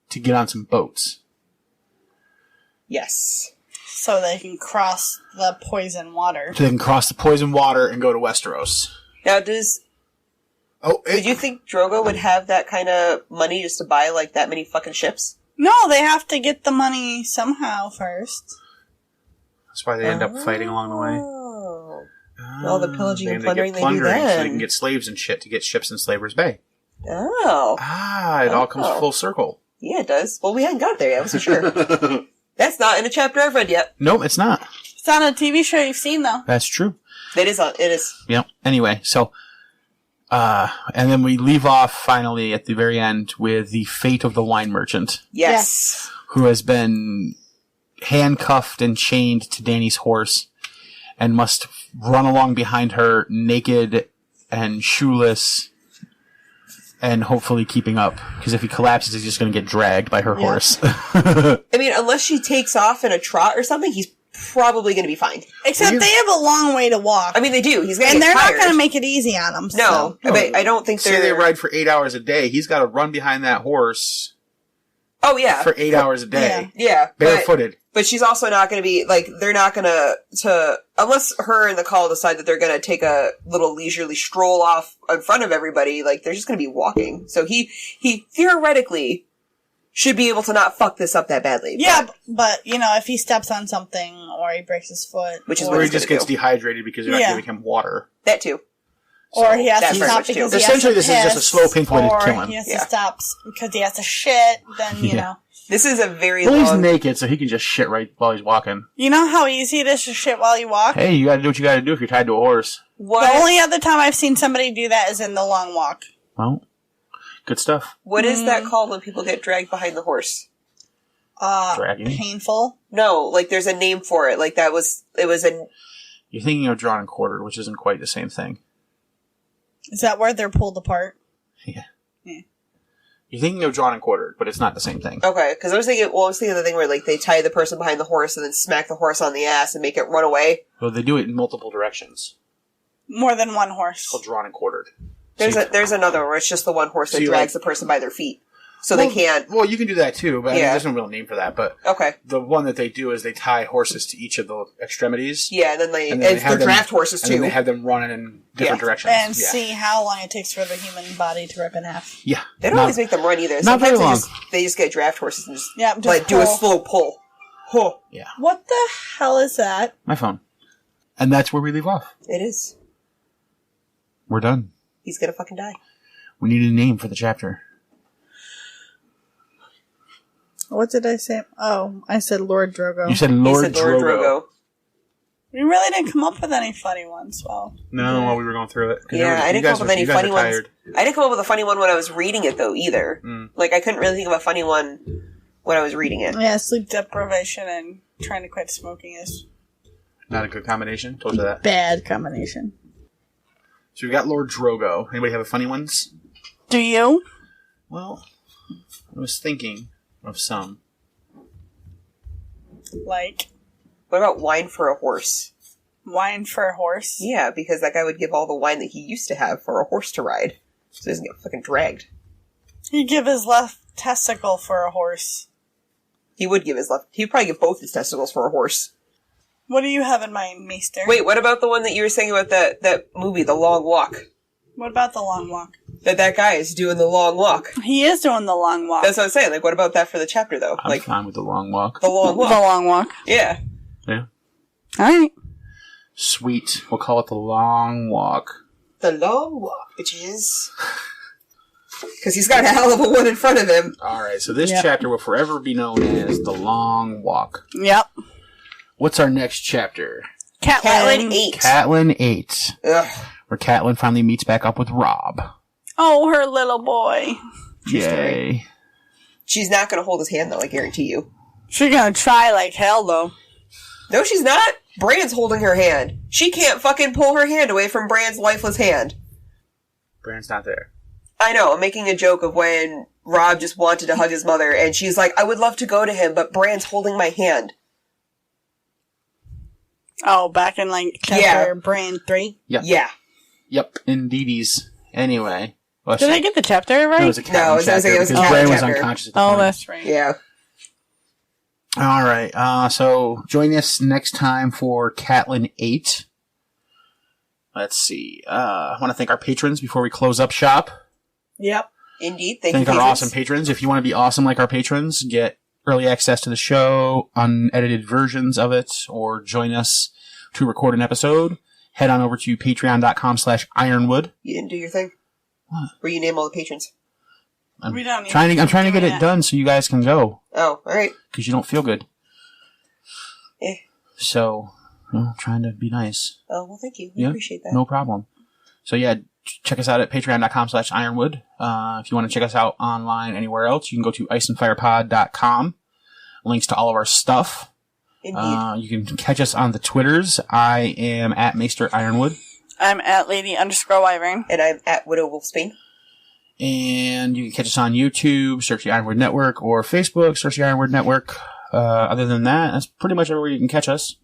A: to get on some boats.
B: Yes.
C: So they can cross the poison water.
A: So they can cross the poison water and go to Westeros.
B: Now, did you think Drogo would have that kind of money just to buy, that many fucking ships?
C: No, they have to get the money somehow first.
A: That's why they end up fighting along the way.
B: All the pillaging and plundering they do then.
A: So they can get slaves and shit to get ships in Slaver's Bay.
B: Oh.
A: It all comes full circle.
B: Yeah, it does. Well, we hadn't got there yet, I wasn't sure. That's not in a chapter I've read yet.
A: Nope, it's not.
C: It's on a TV show you've seen, though.
A: That's true.
B: It is.
A: Yep. Anyway, so, and then we leave off finally at the very end with the fate of the wine merchant.
B: Yes.
A: Who has been handcuffed and chained to Dany's horse and must run along behind her naked and shoeless and hopefully keeping up. Because if he collapses, he's just going to get dragged by her horse.
B: I mean, unless she takes off in a trot or something, he's probably going to be fine.
C: Except they have a long way to walk.
B: I mean, they do. He's going to
C: and
B: get
C: they're
B: tired.
C: not going to make it easy on him.
B: No,
C: so.
B: but I don't think
A: Say they ride for 8 hours a day. He's got to run behind that horse.
B: Oh, yeah.
A: For 8 hours a day.
B: Yeah.
A: Barefooted.
B: But she's also not going to be, like, they're not going to, unless her and the call decide that they're going to take a little leisurely stroll off in front of everybody, like, they're just going to be walking. So he theoretically should be able to not fuck this up that badly.
C: Yeah, but if he steps on something or he breaks his foot.
B: Which is
A: or
B: what
A: he
B: he's
A: just
B: gonna
A: gets
B: do.
A: dehydrated because you're not giving him water.
B: That too.
C: Or he has
B: that
C: to
B: very
C: stop
B: much too.
C: because he
A: Essentially,
C: has to
A: this is just a
C: piss,
A: slow, painful way to
C: or
A: kill him.
C: he has to stop because he has to shit, then, you know.
B: This is a very
A: Well,
B: long...
A: he's naked, so he can just shit right while he's walking.
C: You know how easy it is to shit while you walk?
A: Hey, you gotta do what you gotta do if you're tied to a horse.
B: What?
C: The only other time I've seen somebody do that is in the long walk.
A: Well, good stuff.
B: What is that called when people get dragged behind the horse?
A: Dragging?
C: Painful.
B: No, like there's a name for it. Like it was a...
A: You're thinking of drawn and quartered, which isn't quite the same thing.
C: Is that where they're pulled apart?
A: Yeah. You're thinking of drawn and quartered, but it's not the same thing.
B: Okay, because I was thinking of the thing where like they tie the person behind the horse and then smack the horse on the ass and make it run away.
A: Well, they do it in multiple directions.
C: More than one horse.
A: It's called drawn and quartered.
B: There's another one where it's just the one horse that drags the person by their feet. So they can't...
A: Well, you can do that too, but I mean, there's no real name for that. But
B: okay.
A: The one that they do is they tie horses to each of the extremities.
B: Yeah, and then they're draft horses too.
A: And then they have them running in different directions.
C: And see how long it takes for the human body to rip in half.
A: Yeah.
B: They don't always make them run either.
A: Not very long.
B: They just get draft horses and just
C: just
B: do a slow pull. Huh.
A: Yeah.
C: What the hell is that?
A: My phone. And that's where we leave off.
B: It is.
A: We're done.
B: He's gonna fucking die.
A: We need a name for the chapter.
C: What did I say? Oh, I said Lord Drogo.
A: You said Lord Drogo.
C: We really didn't come up with any funny ones. Well,
A: no, while we were going through it.
B: Yeah, I didn't come up with any funny ones. I didn't come up with a funny one when I was reading it, though, either. Like, I couldn't really think of a funny one when I was reading it.
C: Yeah, sleep deprivation and trying to quit smoking is...
A: Not a good combination. Told you that.
C: Bad combination.
A: So we've got Lord Drogo. Anybody have a funny ones?
C: Do you?
A: Well, I was thinking of some.
C: Like?
B: What about wine for a horse?
C: Wine for a horse?
B: Yeah, because that guy would give all the wine that he used to have for a horse to ride. So he doesn't get fucking dragged.
C: He'd give his left testicle for a horse.
B: He would give his left... He'd probably give both his testicles for a horse.
C: What do you have in mind, Maester?
B: Wait, what about the one that you were saying about that movie, The Long Walk?
C: What about The Long Walk?
B: That guy is doing the long walk.
C: He is doing the long walk.
B: That's what I'm saying. Like, what about that for the chapter, though?
A: I'm fine with the long walk.
B: The long walk.
C: The long walk.
B: Yeah.
A: Yeah.
C: Alright.
A: Sweet. We'll call it the long walk.
B: The long walk, bitches. Because he's got a hell of a one in front of him.
A: Alright, so this chapter will forever be known as the long walk.
C: Yep.
A: What's our next chapter?
C: Catelyn
B: 8.
A: Catelyn 8.
B: Ugh.
A: Where Catelyn finally meets back up with Robb.
C: Oh, her little boy.
A: Yay.
B: She's not going to hold his hand, though, I guarantee you.
C: She's gonna try like hell, though.
B: No, she's not. Bran's holding her hand. She can't fucking pull her hand away from Bran's lifeless hand.
A: Bran's not there.
B: I know, I'm making a joke of when Robb just wanted to hug his mother, and she's like, I would love to go to him, but Bran's holding my hand.
C: Oh, back in, like, chapter Bran 3?
A: Yep.
B: Yeah.
A: Yep, indeedies. Anyway. Well,
C: Did I get the chapter right?
A: No, it was a Catelyn chapter
B: it was a
A: because
B: Catelyn
A: Bran was
B: chapter.
A: unconscious at the point.
C: Oh, that's right.
B: Yeah.
A: Alright, so join us next time for Catelyn 8. Let's see. I want to thank our patrons before we close up shop.
C: Yep.
B: Indeed. Thank
A: Thank
B: you,
A: our
B: patrons.
A: awesome patrons. If you want to be awesome like our patrons, get early access to the show, unedited versions of it, or join us to record an episode, head on over to patreon.com/ironwood.
B: You didn't do your thing?
A: What?
B: Where you name all the patrons.
A: I'm trying to get it done so you guys can go.
B: Oh, alright.
A: Because you don't feel good.
B: Eh.
A: So, trying to be nice.
B: Oh, well, thank you. We appreciate that.
A: No problem. So yeah, check us out at patreon.com/ironwood. If you want to check us out online anywhere else, you can go to IceAndFirePod.com. Links to all of our stuff.
B: Indeed.
A: You can catch us on the Twitters. I am at Maester Ironwood.
C: I'm at Lady_Wyvern.
B: And I'm at Widow Wolfsbane.
A: And you can catch us on YouTube, search the Ironwood Network, or Facebook, search the Ironwood Network. Other than that, that's pretty much everywhere you can catch us.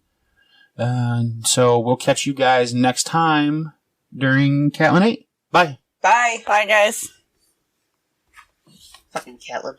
A: So we'll catch you guys next time during Catlin 8. Bye.
B: Bye.
C: Bye, guys.
B: Fucking Catelyn.